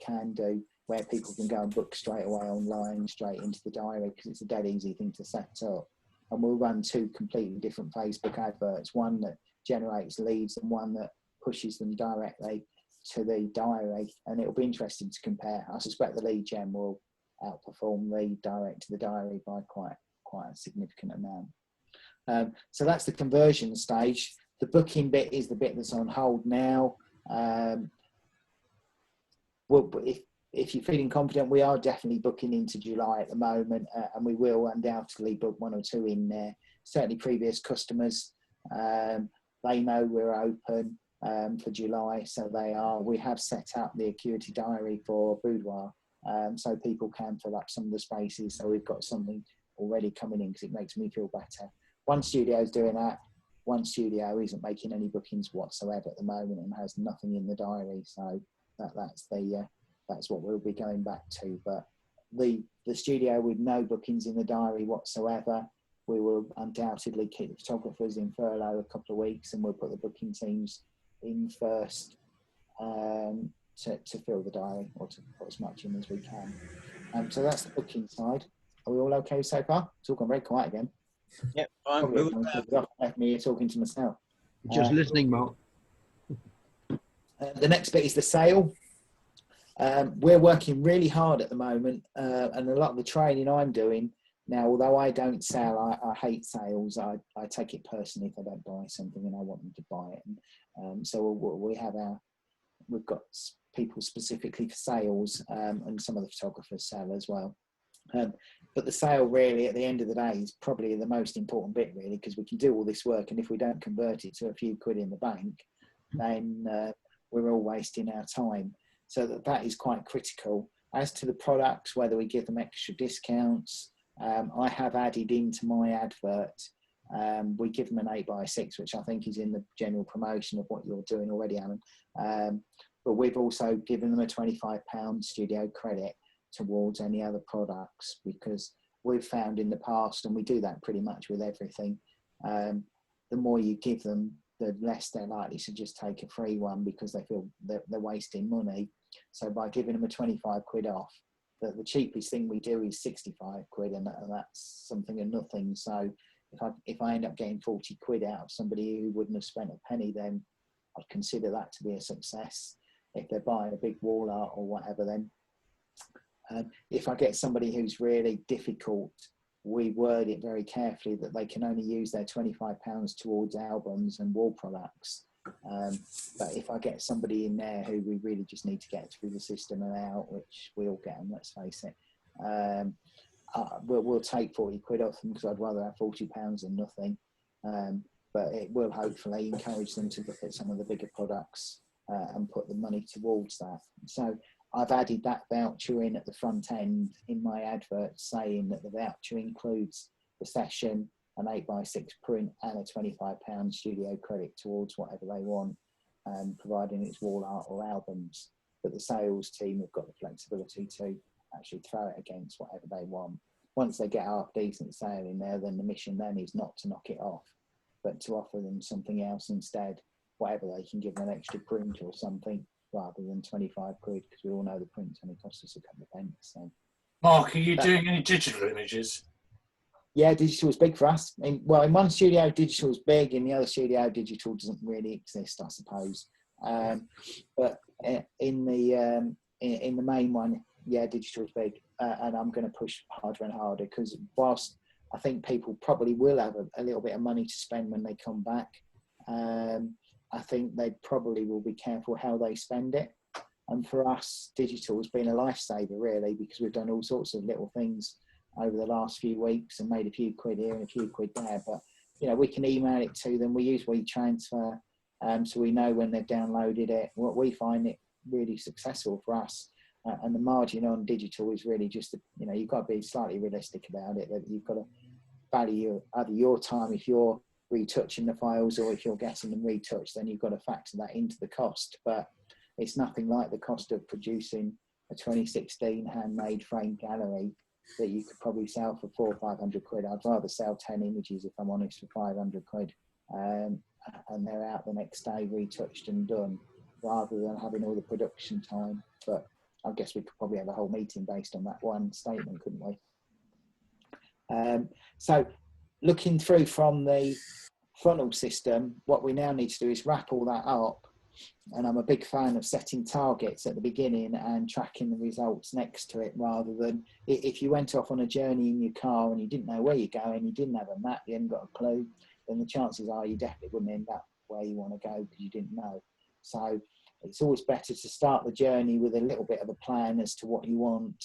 can do, where people can go and book straight away online, straight into the diary, because it's a dead easy thing to set up. And we'll run 2 completely different Facebook adverts, one that generates leads and one that pushes them directly to the diary. And it'll be interesting to compare. I suspect the lead gen will outperform the direct to the diary by quite a significant amount. So that's the conversion stage. The booking bit is the bit that's on hold now. Well, if you're feeling confident, we are definitely booking into July at the moment, and we will undoubtedly book 1 or 2 in there. Certainly previous customers, they know we're open for July, so they are. We have set up the Acuity Diary for Boudoir, so people can fill up some of the spaces. So we've got something already coming in, because it makes me feel better. One studio's doing that. One studio isn't making any bookings whatsoever at the moment and has nothing in the diary. So that's what we'll be going back to. But the studio with no bookings in the diary whatsoever, we will undoubtedly keep the photographers in furlough a couple of weeks, and we'll put the booking teams in first to fill the diary, or to put as much in as we can. So that's the booking side. Are we all okay so far? It's all gone very quiet again.
Yep, I'm
left me here talking to myself.
Just listening, Mark.
The next bit is the sale. We're working really hard at the moment, and a lot of the training I'm doing now, although I don't sell, I hate sales. I take it personally if I don't buy something and I want them to buy it. And so we've got people specifically for sales, and some of the photographers sell as well. But the sale really at the end of the day is probably the most important bit, really, because we can do all this work, and if we don't convert it to a few quid in the bank, then we're all wasting our time. So that is quite critical. As to the products, whether we give them extra discounts, I have added into my advert, we give them an 8x6, which I think is in the general promotion of what you're doing already, Alan. But we've also given them a £25 studio credit towards any other products, because we've found in the past, and we do that pretty much with everything, the more you give them, the less they're likely to just take a free one, because they feel they're wasting money. So by giving them a 25 quid off, the cheapest thing we do is 65 quid, and that's something and nothing. So if I end up getting 40 quid out of somebody who wouldn't have spent a penny, then I'd consider that to be a success. If they're buying a big wall art or whatever, then if I get somebody who's really difficult, we word it very carefully that they can only use their £25 towards albums and wall products. But if I get somebody in there who we really just need to get through the system and out, which we all get them, let's face it, we'll take 40 quid off them, because I'd rather have £40 than nothing. But it will hopefully encourage them to look at some of the bigger products and put the money towards that. So I've added that voucher in at the front end in my advert, saying that the voucher includes the session, an 8x6 print, and a £25 studio credit towards whatever they want, providing it's wall art or albums. But the sales team have got the flexibility to actually throw it against whatever they want. Once they get half decent sale in there, then the mission then is not to knock it off, but to offer them something else instead, whatever they can give them, an extra print or something, rather than 25 quid, because we all know the print's only cost us a couple of pence. So,
Mark, are you doing any digital images?
Yeah, digital's big for us. In one studio, digital's big. In the other studio, digital doesn't really exist, I suppose. But in the main one, yeah, digital's big, and I'm going to push harder and harder, because whilst I think people probably will have a little bit of money to spend when they come back, I think they probably will be careful how they spend it. And for us, digital has been a lifesaver, really, because we've done all sorts of little things over the last few weeks and made a few quid here and a few quid there. But, you know, we can email it to them. We use WeTransfer, so we know when they've downloaded it. What we find it really successful for us. And the margin on digital is really just, you know, you've got to be slightly realistic about it, that you've got to value either your time if you're retouching the files, or if you're getting them retouched, then you've got to factor that into the cost. But it's nothing like the cost of producing a 2016 handmade frame gallery that you could probably sell for 400 or 500 quid. I'd rather sell 10 images, if I'm honest, for 500 quid, and they're out the next day retouched and done, rather than having all the production time. But I guess we could probably have a whole meeting based on that one statement, couldn't we? So looking through from the funnel system, what we now need to do is wrap all that up And I'm a big fan of setting targets at the beginning and tracking the results next to it, rather than if you went off on a journey in your car and you didn't know where you're going, you didn't have a map, you hadn't got a clue, then the chances are you definitely wouldn't end up where you want to go because you didn't know. So it's always better to start the journey with a little bit of a plan as to what you want,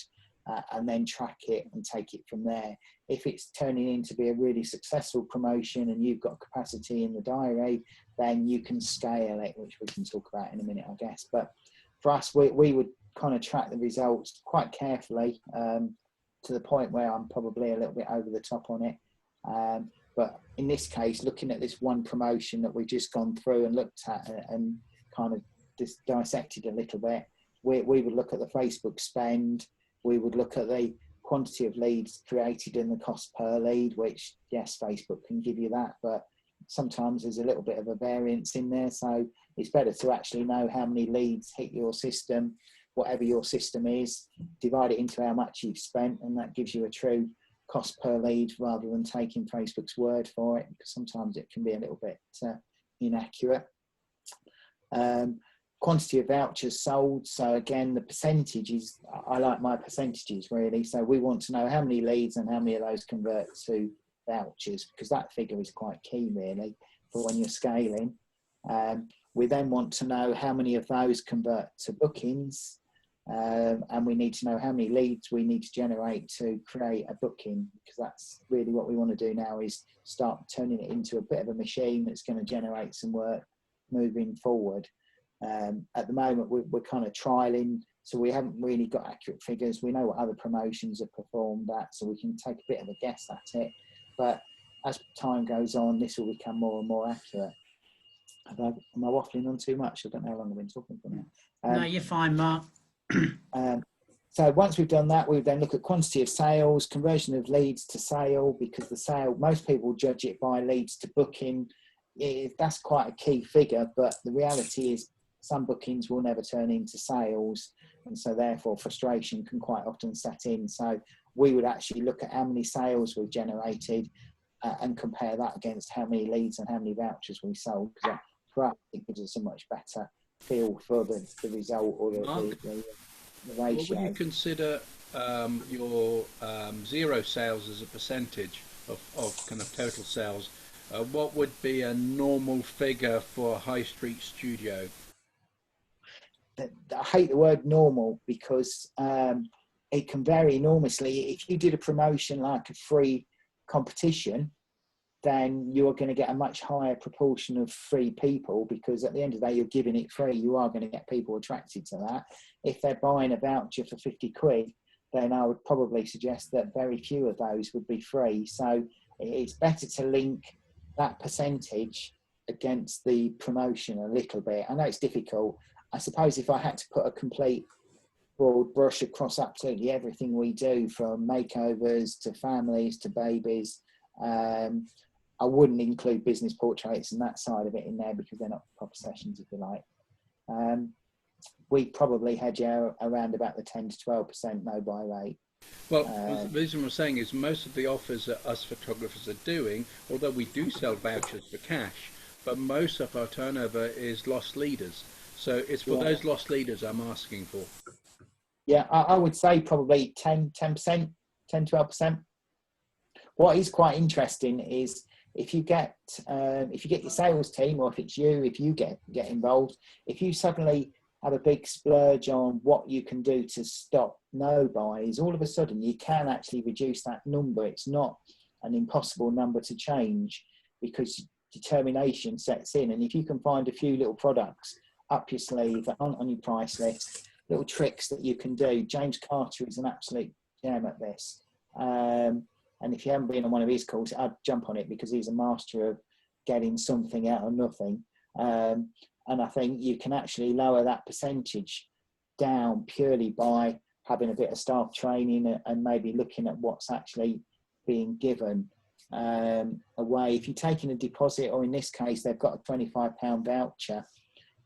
and then track it and take it from there. If it's turning in to be a really successful promotion and you've got capacity in the diary, then you can scale it, which we can talk about in a minute, I guess. But for us, we would kind of track the results quite carefully, to the point where I'm probably a little bit over the top on it. But in this case, looking at this one promotion that we've just gone through and looked at and kind of just dissected a little bit, we would look at the Facebook spend, we would look at the quantity of leads created and the cost per lead, which, yes, Facebook can give you that, but sometimes there's a little bit of a variance in there. So it's better to actually know how many leads hit your system, whatever your system is, divide it into how much you've spent, and that gives you a true cost per lead rather than taking Facebook's word for it, because sometimes it can be a little bit inaccurate. Quantity of vouchers sold. So again, the percentages, I like my percentages really. So we want to know how many leads and how many of those convert to vouchers, because that figure is quite key really for when you're scaling. We then want to know how many of those convert to bookings, and we need to know how many leads we need to generate to create a booking, because that's really what we want to do now, is start turning it into a bit of a machine that's going to generate some work moving forward. At the moment, we're kind of trialing, so we haven't really got accurate figures. We know what other promotions have performed at, so we can take a bit of a guess at it. But as time goes on, this will become more and more accurate. Am I waffling on too much? I don't know how long I've been talking for now.
No, you're fine, Mark.
So once we've done that, we would then look at quantity of sales, conversion of leads to sale, because the sale, most people judge it by leads to booking. That's quite a key figure, but the reality is some bookings will never turn into sales, and so therefore frustration can quite often set in. So we would actually look at how many sales we've generated and compare that against how many leads and how many vouchers we sold, because for us it gives us a much better feel for the result or the ratio.
Well, would you consider your zero sales as a percentage of kind of total sales? What would be a normal figure for a high street studio?
I hate the word normal, because it can vary enormously. If you did a promotion like a free competition, then you're going to get a much higher proportion of free people, because at the end of the day, you're giving it free. You are going to get people attracted to that. If they're buying a voucher for 50 quid, then I would probably suggest that very few of those would be free. So it's better to link that percentage against the promotion a little bit. I know it's difficult. I suppose if I had to put a complete broad brush across absolutely everything we do, from makeovers to families to babies, I wouldn't include business portraits and that side of it in there, because they're not proper sessions, if you like. We probably hedge around about the 10 to 12% no-buy rate.
Well, the reason I'm saying is most of the offers that us photographers are doing, although we do sell vouchers for cash, but most of our turnover is lost leaders. So it's for those lost leaders I'm asking for.
Yeah, I would say probably 10%, 12%. What is quite interesting is if you get your sales team, or if you get involved, if you suddenly have a big splurge on what you can do to stop no buys, all of a sudden you can actually reduce that number. It's not an impossible number to change, because determination sets in. And if you can find a few little products up your sleeve that aren't on your price list, little tricks that you can do. James Carter is an absolute gem at this. And if you haven't been on one of his calls, I'd jump on it, because he's a master of getting something out of nothing. And I think you can actually lower that percentage down purely by having a bit of staff training and maybe looking at what's actually being given away. If you're taking a deposit, or in this case, they've got a £25 voucher,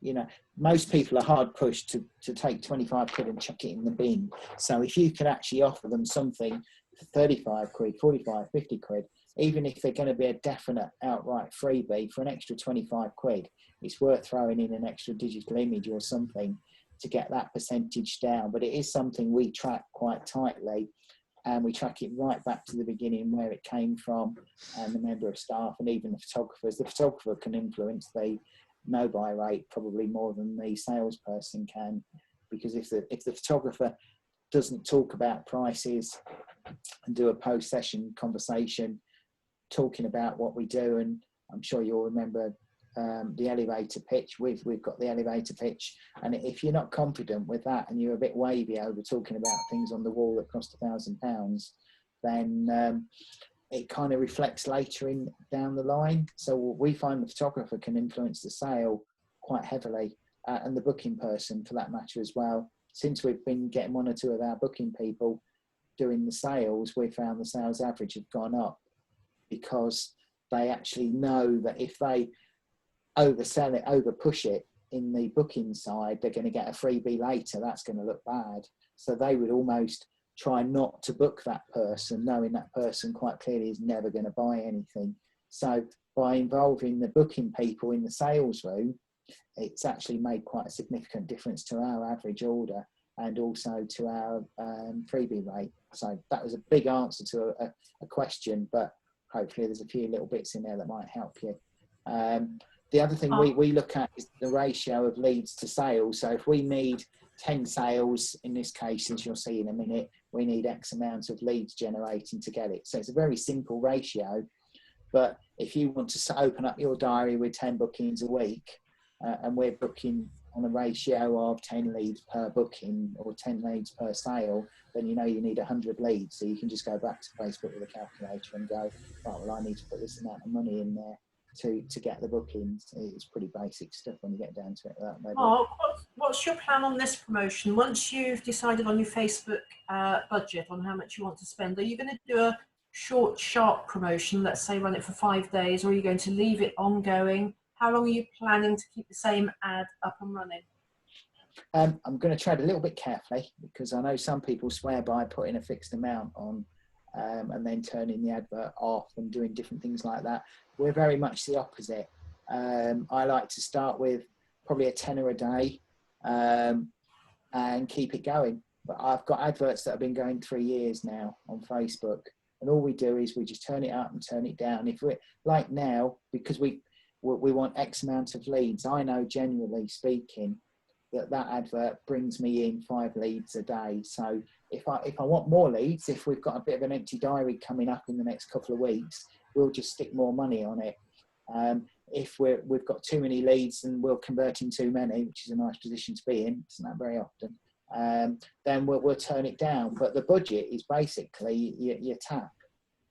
you know, most people are hard pushed to take 25 quid and chuck it in the bin. So if you could actually offer them something for 35 quid, 45, 50 quid, even if they're going to be a definite outright freebie for an extra 25 quid, it's worth throwing in an extra digital image or something to get that percentage down. But it is something we track quite tightly, and we track it right back to the beginning, where it came from, and the member of staff, and even the photographers. The photographer can influence the no-buy rate probably more than the salesperson can, because if the photographer doesn't talk about prices and do a post-session conversation talking about what we do, and I'm sure you'll remember the elevator pitch. We've got the elevator pitch, and if you're not confident with that and you're a bit wavy over talking about things on the wall that cost £1,000, then it kind of reflects later in down the line. So we find the photographer can influence the sale quite heavily, and the booking person for that matter as well. Since we've been getting one or two of our booking people doing the sales, we found the sales average have gone up, because they actually know that if they oversell it, overpush it in the booking side, they're going to get a freebie later. That's going to look bad. So they would almost try not to book that person, knowing that person quite clearly is never going to buy anything. So by involving the booking people in the sales room, it's actually made quite a significant difference to our average order and also to our freebie rate. So that was a big answer to a question, but hopefully there's a few little bits in there that might help you. The other thing we look at is the ratio of leads to sales. So if we need 10 sales, in this case, as you'll see in a minute, we need X amount of leads generating to get it. So it's a very simple ratio. But if you want to open up your diary with 10 bookings a week, and we're booking on a ratio of 10 leads per booking or 10 leads per sale, then you know you need 100 leads. So you can just go back to Facebook with a calculator and go, right, well, I need to put this amount of money in there to get the bookings. It's pretty basic stuff when you get down to it.
Mark, what's your plan on this promotion? Once you've decided on your Facebook budget on how much you want to spend, are you going to do a short, sharp promotion, let's say run it for 5 days, or are you going to leave it ongoing? How long are you planning to keep the same ad up and running?
I'm going to tread a little bit carefully, because I know some people swear by putting a fixed amount on and then turning the advert off and doing different things like that. We're very much the opposite. I like to start with probably a tenner a day and keep it going. But I've got adverts that have been going 3 years now on Facebook, and all we do is we just turn it up and turn it down. If we're like now, because we want X amount of leads, I know generally speaking that advert brings me in 5 leads a day. So if I want more leads, if we've got a bit of an empty diary coming up in the next couple of weeks, we'll just stick more money on it. If we've got too many leads and we're converting too many, which is a nice position to be in, it's not very often, then we'll turn it down. But the budget is basically your tap.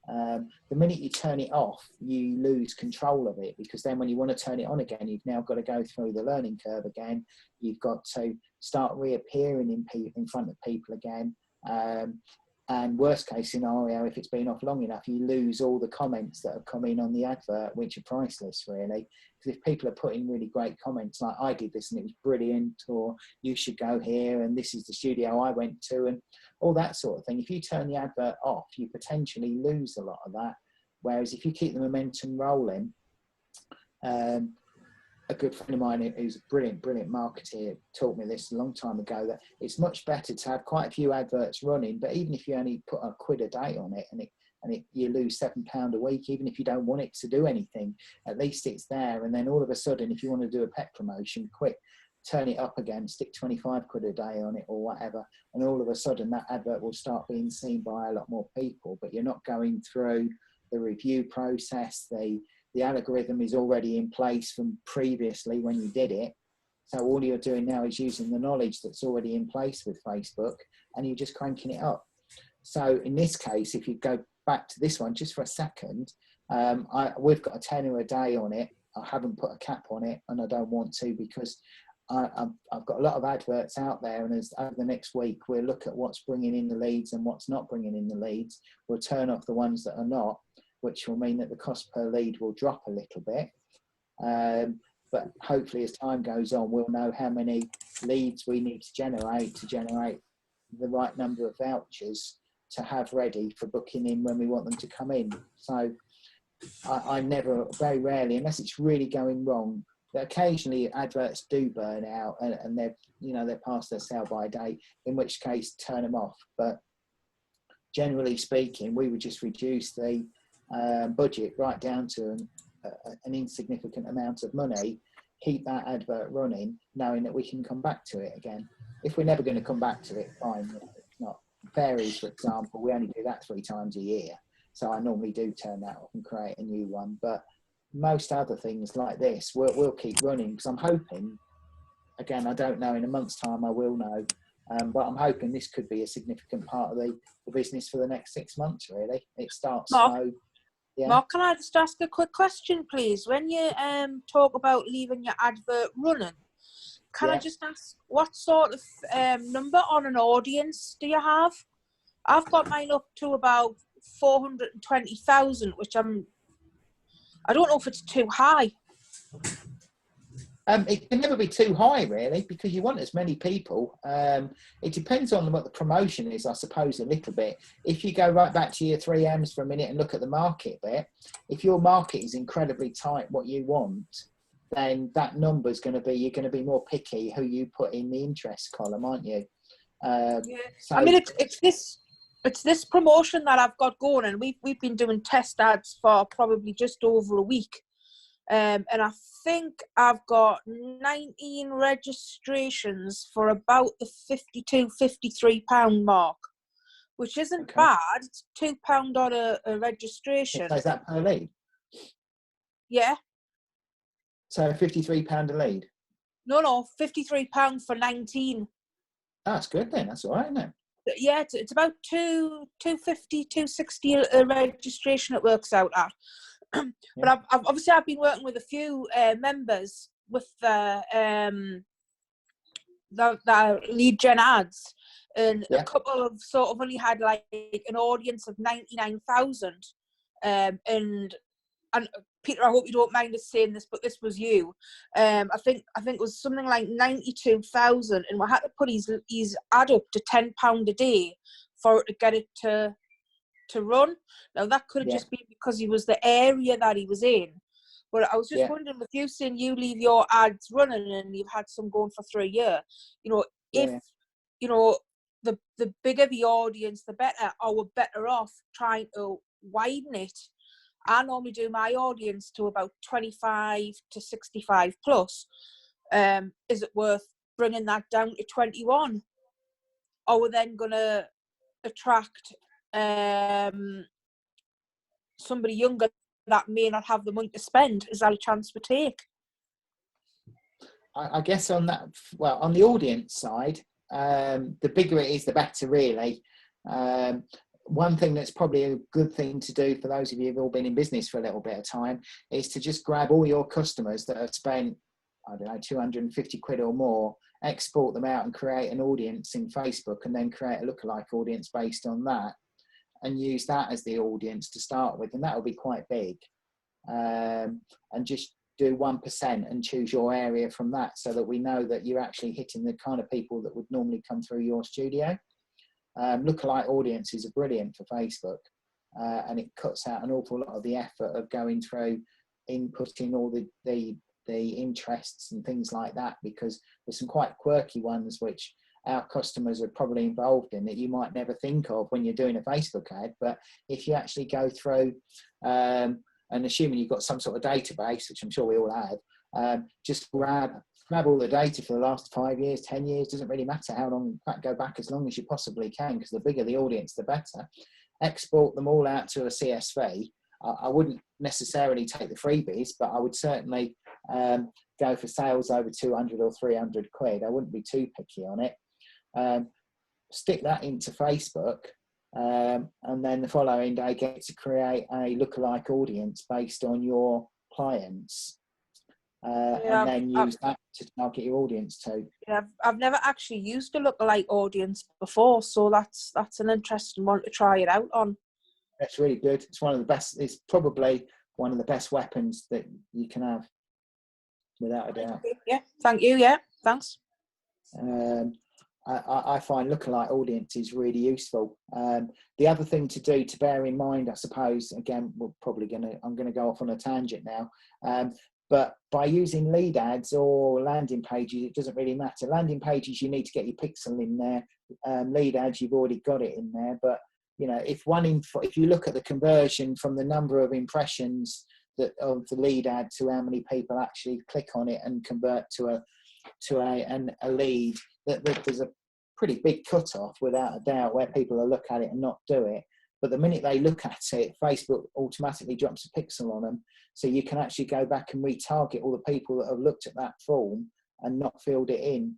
The minute you turn it off, you lose control of it, because then when you want to turn it on again, you've now got to go through the learning curve again. You've got to start reappearing in front of people again. And worst case scenario, if it's been off long enough, you lose all the comments that have come in on the advert, which are priceless, really. Because if people are putting really great comments like, I did this and it was brilliant, or you should go here, and this is the studio I went to, and all that sort of thing, if you turn the advert off, you potentially lose a lot of that. Whereas if you keep the momentum rolling, a good friend of mine who's a brilliant marketer taught me this a long time ago, that it's much better to have quite a few adverts running, but even if you only put £1 a day on it and you lose £7 a week, even if you don't want it to do anything, at least it's there. And then all of a sudden, if you want to do a pet promotion, quick, turn it up again, stick 25 quid a day on it or whatever, and all of a sudden that advert will start being seen by a lot more people. But you're not going through the review process. The algorithm is already in place from previously when you did it. So all you're doing now is using the knowledge that's already in place with Facebook, and you're just cranking it up. So in this case, if you go back to this one just for a second, we've got a tenner a day on it. I haven't put a cap on it, and I don't want to, because I've got a lot of adverts out there, and as over the next week we'll look at what's bringing in the leads and what's not bringing in the leads. We'll turn off the ones that are not, which will mean that the cost per lead will drop a little bit. But hopefully as time goes on, we'll know how many leads we need to generate the right number of vouchers to have ready for booking in when we want them to come in. So I never, very rarely, unless it's really going wrong, occasionally adverts do burn out and they're, they're past their sell by date, in which case turn them off. But generally speaking, we would just reduce the budget right down to an insignificant amount of money, keep that advert running, knowing that we can come back to it again. If we're never going to come back to it, fine. It's not. Fairies, for example, we only do that 3 times a year. So I normally do turn that off and create a new one. But most other things like this, we'll keep running, because I'm hoping, again, I don't know, in a month's time I will know, but I'm hoping this could be a significant part of the business for the next 6 months, really. It starts slow. Yeah.
Mark, can I just ask a quick question, please? When you talk about leaving your advert running, can I just ask what sort of number on an audience do you have? I've got mine up to about 420,000, which I don't know if it's too high.
It can never be too high, really, because you want as many people. It depends on what the promotion is, I suppose, a little bit. If you go right back to your 3Ms for a minute and look at the market bit, if your market is incredibly tight, what you want, then that number is going to be, you're going to be more picky who you put in the interest column, aren't you? So,
I mean, it's this promotion that I've got going, and we've been doing test ads for probably just over a week. And I think I've got 19 registrations for about the £52-53 mark, which isn't bad. It's £2 on a registration.
So is that per lead?
Yeah.
So £53 a lead?
No, £53 for 19.
That's good then. That's all right, isn't it?
Yeah, it's about £250, £260 a registration it works out at. But I've been working with a few members with the lead gen ads, and a couple of sort of only had like an audience of 99,000. And Peter, I hope you don't mind us saying this, but this was you. I think it was something like 92,000, and we had to put his ad up to £10 a day for it to get it to run. Now that could have just been because he was the area that he was in, but I was just wondering, with you saying you leave your ads running and you've had some going for 3 years, if the bigger the audience the better, or we're better off trying to widen it. I normally do my audience to about 25 to 65 plus. Is it worth bringing that down to 21? Or we're then going to attract somebody younger that may not have the money to spend? Is that a chance we take?
I guess on that, well, on the audience side, the bigger it is, the better, really. One thing that's probably a good thing to do for those of you who've all been in business for a little bit of time is to just grab all your customers that have spent, I don't know, 250 quid or more, export them out and create an audience in Facebook, and then create a lookalike audience based on that, and use that as the audience to start with. And that will be quite big. And just do 1% and choose your area from that, so that we know that you're actually hitting the kind of people that would normally come through your studio. Lookalike audiences are brilliant for Facebook, and it cuts out an awful lot of the effort of going through inputting all the interests and things like that, because there's some quite quirky ones which our customers are probably involved in that you might never think of when you're doing a Facebook ad. But if you actually go through, and assuming you've got some sort of database, which I'm sure we all have, just grab all the data for the last 5 years, 10 years, doesn't really matter how long. In fact, go back as long as you possibly can, because the bigger the audience, the better. Export them all out to a CSV. I wouldn't necessarily take the freebies, but I would certainly go for sales over 200 or 300 quid. I wouldn't be too picky on it. Stick that into Facebook, and then the following day get to create a lookalike audience based on your clients, and then use that to target your audience too.
Yeah, I've never actually used a lookalike audience before, so that's an interesting one to try it out on.
That's really good. It's one of the best. It's probably one of the best weapons that you can have, without a doubt.
Yeah, thank you. Yeah, thanks.
I find lookalike audience is really useful. The other thing to do, to bear in mind, I suppose, again, I'm going to go off on a tangent now, But by using lead ads or landing pages, it doesn't really matter. Landing pages, you need to get your pixel in there. Lead ads, you've already got it in there. But you know, if you look at the conversion from the number of impressions of the lead ad to how many people actually click on it and convert to a lead, that there's a pretty big cutoff without a doubt where people will look at it and not do it. But the minute they look at it, Facebook automatically drops a pixel on them. So you can actually go back and retarget all the people that have looked at that form and not filled it in.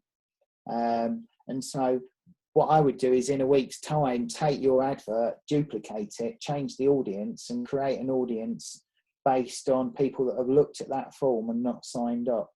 And so what I would do is in a week's time, take your advert, duplicate it, change the audience and create an audience based on people that have looked at that form and not signed up.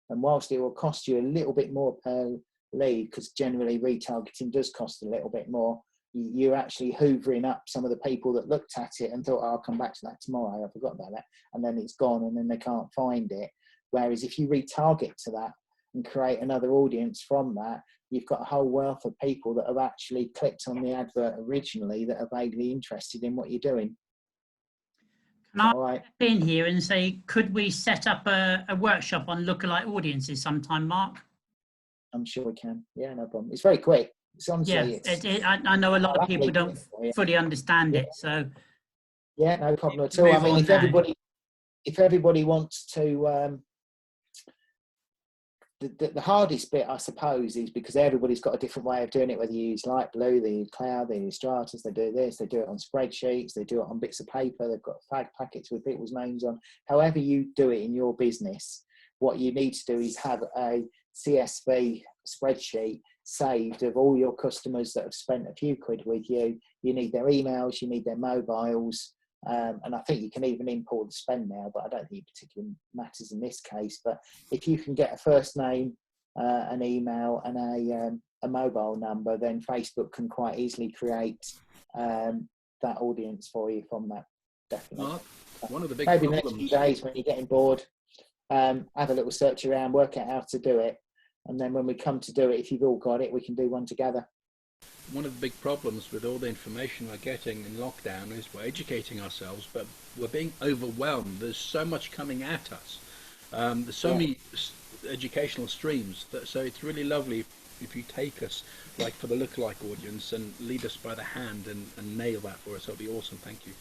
And whilst it will cost you a little bit more per lead, because generally retargeting does cost a little bit more, you're actually hoovering up some of the people that looked at it and thought, oh, I'll come back to that tomorrow, I forgot about that, and then it's gone and then they can't find it. Whereas if you retarget to that and create another audience from that, you've got a whole wealth of people that have actually clicked on the advert originally that are vaguely interested in what you're doing.
Can I step in here and say, could we set up a workshop on lookalike audiences sometime, Mark?
I'm sure we can. Yeah, no problem. It's very quick. It's honestly,
I know a lot of people don't fully understand it, so
yeah, no problem at all. I mean, if everybody wants to, the hardest bit, I suppose, is because everybody's got a different way of doing it. Whether you use Light Blue, they use Cloud, they use Stratus, they do this, they do it on spreadsheets, they do it on bits of paper. They've got fag packets with people's names on. However you do it in your business, what you need to do is have a CSV spreadsheet saved of all your customers that have spent a few quid with you. You need their emails, you need their mobiles, and I think you can even import the spend now, but I don't think it particularly matters in this case. But if you can get a first name, an email and a mobile number, then Facebook can quite easily create that audience for you from that. Definitely.
Mark, one of the big
maybe
problems.
Next few days when you're getting bored, have a little search around, work out how to do it, and then when we come to do it, if you've all got it, we can do one together.
One of the big problems with all the information we're getting in lockdown is we're educating ourselves, but we're being overwhelmed. There's so much coming at us. There's so many educational streams, so it's really lovely if you take us, like for the lookalike audience, and lead us by the hand and nail that for us. That'll be awesome. Thank you.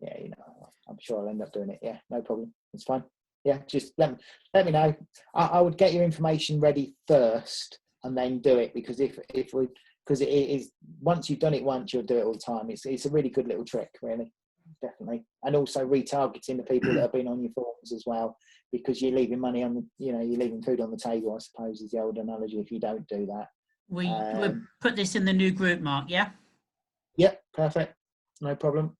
Yeah, you know, I'm sure I'll end up doing it. Yeah, no problem. It's fine. Yeah, just let me know. I would get your information ready first and then do it, because because it is, once you've done it once, you'll do it all the time. It's a really good little trick, really, definitely. And also retargeting the people that have been on your forums as well, because you're leaving money on, you're leaving food on the table, I suppose, is the old analogy, if you don't do that.
We'll put this in the new group, Mark, yeah?
Yep, perfect. No problem.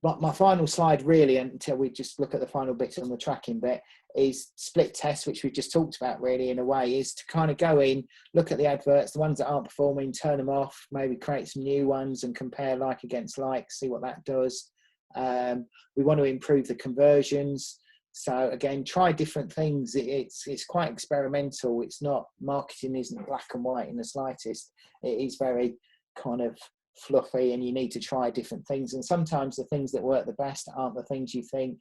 But my final slide, really, until we just look at the final bit on the tracking bit, is split tests, which we've just talked about, really, in a way, is to kind of go in, look at the adverts, the ones that aren't performing, turn them off, maybe create some new ones and compare like against like, see what that does. We want to improve the conversions. So again, try different things. It's quite experimental. It's not, marketing isn't black and white in the slightest. It is very kind of fluffy, and you need to try different things, and sometimes the things that work the best aren't the things you think.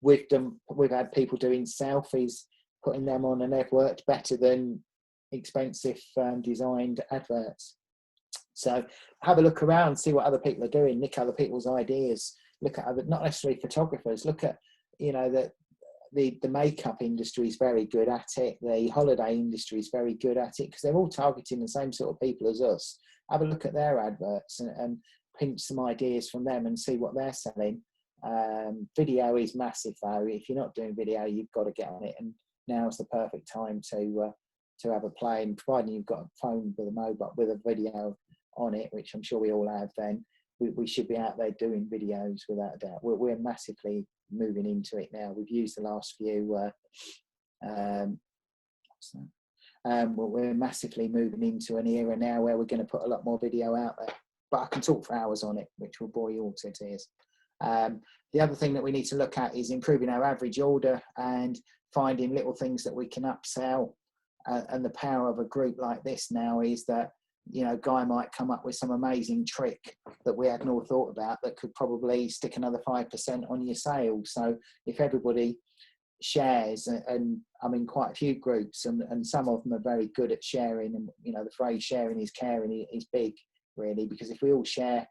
We've had people doing selfies, putting them on, and they've worked better than expensive designed adverts. So have a look around, see what other people are doing, nick other people's ideas, look at other, not necessarily photographers, look at, the makeup industry is very good at it, the holiday industry is very good at it, because they're all targeting the same sort of people as us. Have a look at their adverts and pinch some ideas from them and see what they're selling. Video is massive though. If you're not doing video, you've got to get on it, and now's the perfect time to have a play. And providing you've got a phone with a mobile with a video on it, which I'm sure we all have, then we should be out there doing videos without a doubt. We're massively moving into it now. We've used the last few we're massively moving into an era now where we're going to put a lot more video out there, but I can talk for hours on it, which will bore you all to tears. The other thing that we need to look at is improving our average order and finding little things that we can upsell. And the power of a group like this now is that you know, Guy might come up with some amazing trick that we hadn't all thought about that could probably stick another 5% on your sales. So if everybody shares, and I'm in quite a few groups, and some of them are very good at sharing, and you know, the phrase sharing is caring is big, really, because if we all share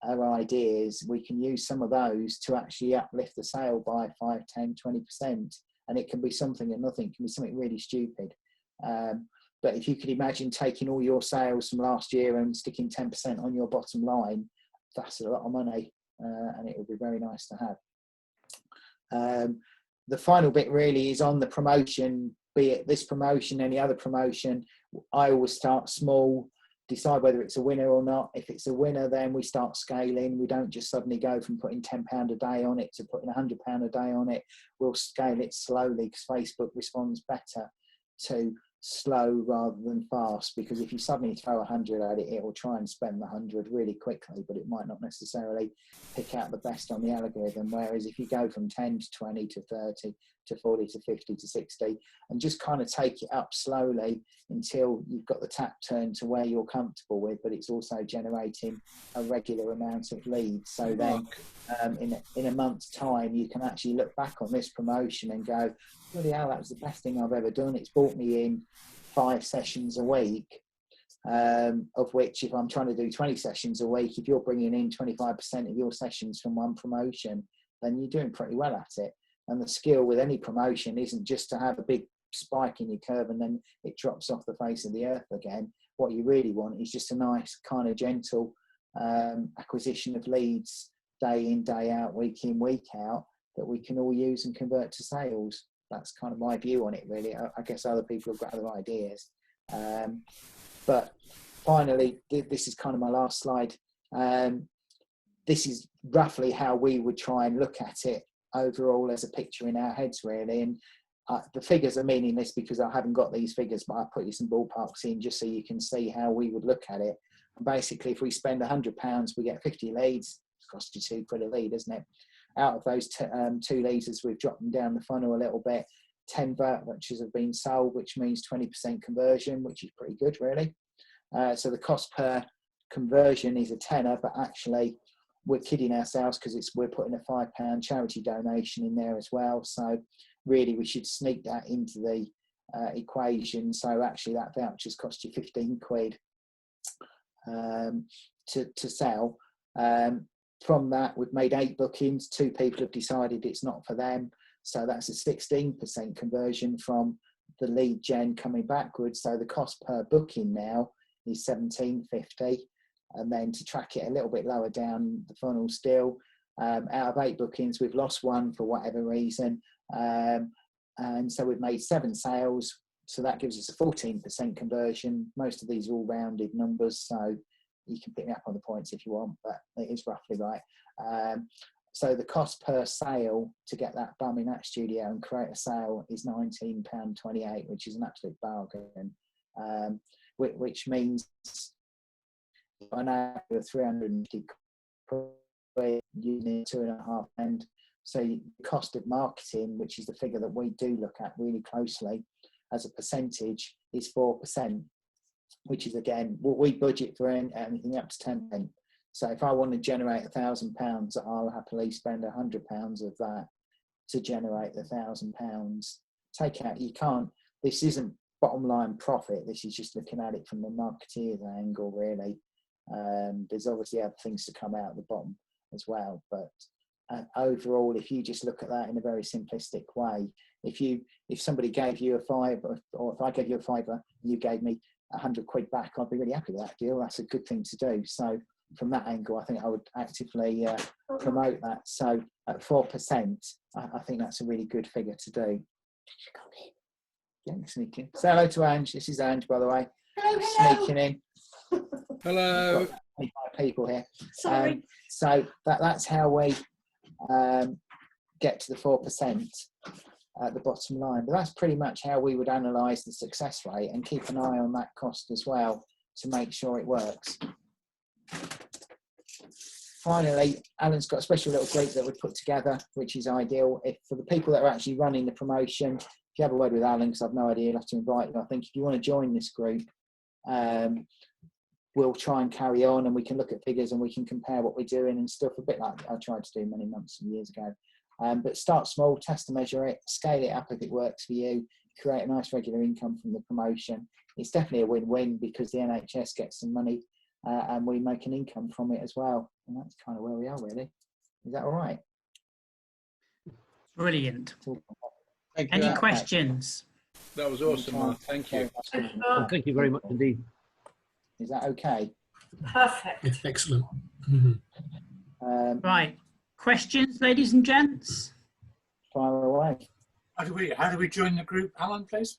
our ideas, we can use some of those to actually uplift the sale by 5, 10, 20%. And it can be something and nothing, it can be something really stupid. But if you could imagine taking all your sales from last year and sticking 10% on your bottom line, that's a lot of money, and it would be very nice to have. The final bit really is on the promotion, be it this promotion, any other promotion. I always start small, decide whether it's a winner or not. If it's a winner, then we start scaling. We don't just suddenly go from putting £10 a day on it to putting £100 a day on it. We'll scale it slowly, because Facebook responds better to slow rather than fast, because if you suddenly throw 100 at it, it will try and spend the 100 really quickly, but it might not necessarily pick out the best on the algorithm. Whereas if you go from 10 to 20 to 30 to 40 to 50 to 60 and just kind of take it up slowly until you've got the tap turned to where you're comfortable with, but it's also generating a regular amount of leads. So then in a month's time, you can actually look back on this promotion and go, bloody hell, that was the best thing I've ever done. It's brought me in 5 sessions a week, of which, if I'm trying to do 20 sessions a week, if you're bringing in 25% of your sessions from one promotion, then you're doing pretty well at it. And the skill with any promotion isn't just to have a big spike in your curve and then it drops off the face of the earth again. What you really want is just a nice kind of gentle acquisition of leads day in, day out, week in, week out, that we can all use and convert to sales. That's kind of my view on it, really. I guess other people have got other ideas. But finally, this is kind of my last slide. This is roughly how we would try and look at it overall as a picture in our heads, really. And the figures are meaningless because I haven't got these figures, but I'll put you some ballparks in just so you can see how we would look at it. And basically, if we spend £100, we get 50 leads. It costs you £2 a lead, doesn't it? Out of those 2 leads, as we've dropped them down the funnel a little bit, 10 vouchers have been sold, which means 20% conversion, which is pretty good, really. So the cost per conversion is a tenner, but actually we're kidding ourselves because we're putting a £5 charity donation in there as well. So really we should sneak that into the equation. So actually that voucher's cost you 15 quid to sell. From that, we've made 8 bookings. 2 people have decided it's not for them. So that's a 16% conversion from the lead gen coming backwards. So the cost per booking now is £17.50. And then to track it a little bit lower down the funnel still, out of 8 bookings, we've lost 1 for whatever reason. And so we've made 7 sales. So that gives us a 14% conversion. Most of these are all rounded numbers, so you can pick me up on the points if you want, but it is roughly right. So the cost per sale to get that bum in that studio and create a sale is £19.28, which is an absolute bargain, which means on average 350 quid, you need 2.5 grand. So the cost of marketing, which is the figure that we do look at really closely as a percentage, is 4%, which is, again, what we budget for anything up to 10%. So if I want to generate £1,000, I'll happily spend £100 of that to generate the £1,000. Take out, you can't, this isn't bottom line profit, this is just looking at it from the marketeer's angle, really. There's obviously other things to come out at the bottom as well, but overall, if you just look at that in a very simplistic way, if somebody gave you a £5, or if I gave you a £5 and you gave me 100 quid back, I'd be really happy with that deal. That's a good thing to do. So from that angle, I think I would actively promote that. So at 4%, I think that's a really good figure to do. Getting sneaking. Say hello to Ange. This is Ange, by the way. Hello. Sneaking in.
Hello.
25 people here.
Sorry.
So that's how we get to the 4% at the bottom line. But that's pretty much how we would analyse the success rate and keep an eye on that cost as well to make sure it works. Finally, Alan's got a special little group that we put together, which is ideal. If for the people that are actually running the promotion, if you have a word with Alan, because I've no idea, you'll have to invite you. I think if you want to join this group, we'll try and carry on, and we can look at figures and we can compare what we're doing and stuff, a bit like I tried to do many months and years ago. But start small, test and measure it, scale it up if it works for you, create a nice regular income from the promotion. It's definitely a win-win because the NHS gets some money and we make an income from it as well. And that's kind of where we are, really. Is that all right?
Brilliant. Any questions?
That was awesome, Mark. Thank you.
Well, thank you very much indeed.
Is that okay?
Perfect.
Yeah, excellent.
Right. Questions, ladies and gents?
Fire away.
How do we join the group, Alan, please?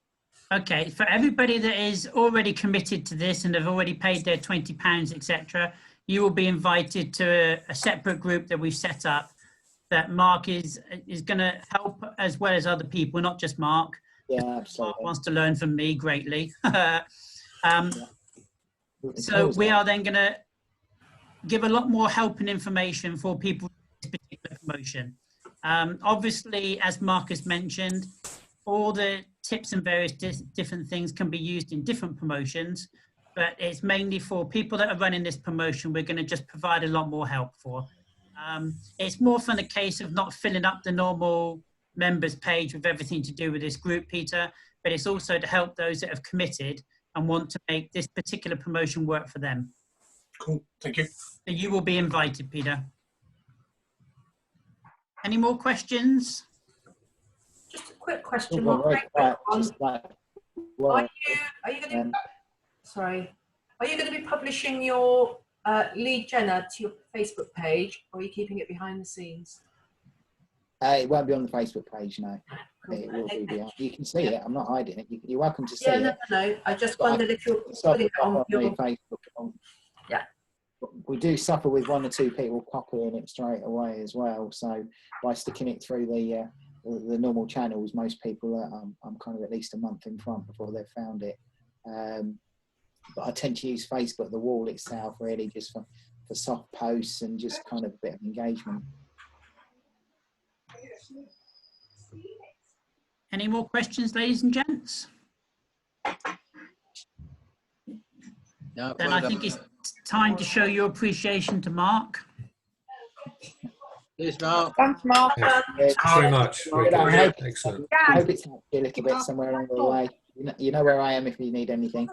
Okay, for everybody that is already committed to this and have already paid their £20, etc., you will be invited to a separate group that we've set up that Mark is going to help as well as other people, not just Mark.
Yeah, absolutely.
Mark wants to learn from me greatly. So we are then going to give a lot more help and information for people in this particular promotion. Obviously, as Mark has mentioned, all the tips and various different things can be used in different promotions, but it's mainly for people that are running this promotion. We're going to just provide a lot more help for. It's more from the case of not filling up the normal members page with everything to do with this group, Peter, but it's also to help those that have committed and want to make this particular promotion work for them.
Cool, thank you.
So you will be invited, Peter. Any more questions?
Just a quick question.
Well,
Mark.
well,
Are you going to? Sorry. Are you going to be publishing your lead gen ad to your Facebook page, or are you keeping it behind the scenes?
it won't be on the Facebook page, no. It will be behind. You can see it. I'm not hiding it. You're welcome to see it.
No. I just wondered if you're putting it on your
Facebook.
Yeah.
We do suffer with one or two people copying it straight away as well. So by sticking it through the normal channels, most people I'm kind of at least a month in front before they've found it. But I tend to use Facebook, the wall itself, really just for soft posts and just kind of a bit of engagement.
Any more questions, ladies and gents?
No,
then I think it's time to show your appreciation to Mark.
Cheers, Mark.
Thanks, Mark.
Thanks very much. Excellent.
I hope it's helped you a little bit somewhere along the way. You know where I am if you need anything.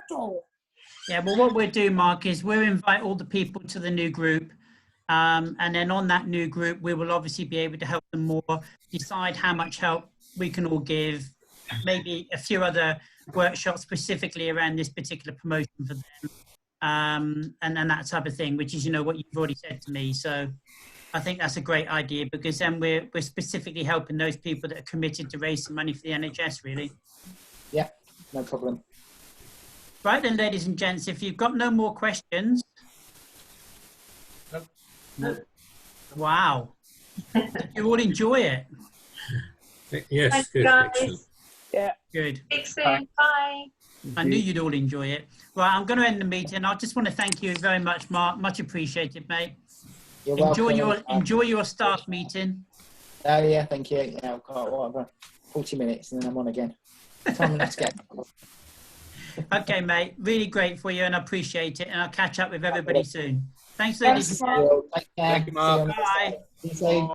Yeah, well, what we'll do, Mark, is we'll invite all the people to the new group. And then on that new group, we will obviously be able to help them more, decide how much help we can all give, maybe a few other workshops specifically around this particular promotion for them. And that type of thing, which is, what you've already said to me. So I think that's a great idea, because then we're specifically helping those people that are committed to raise some money for the NHS, really.
Yeah, no problem.
Right then, ladies and gents, if you've got no more questions.
No.
Wow. Did you all enjoy it?
Yes,
Thanks,
good.
guys.
Excellent.
Yeah.
Good.
Speak soon. Bye.
I knew you'd all enjoy it. Right, I'm going to end the meeting. I just want to thank you very much, Mark. Much appreciated, mate.
You're
Enjoy your staff meeting.
Oh yeah, thank you. Yeah, I've got whatever, 40 minutes and then I'm on again. Let's get.
Okay, mate. Really great for you, and I appreciate it. And I'll catch up with everybody soon. Thanks, ladies.
Take care.
Thank you, Mark.
Bye.
See you soon.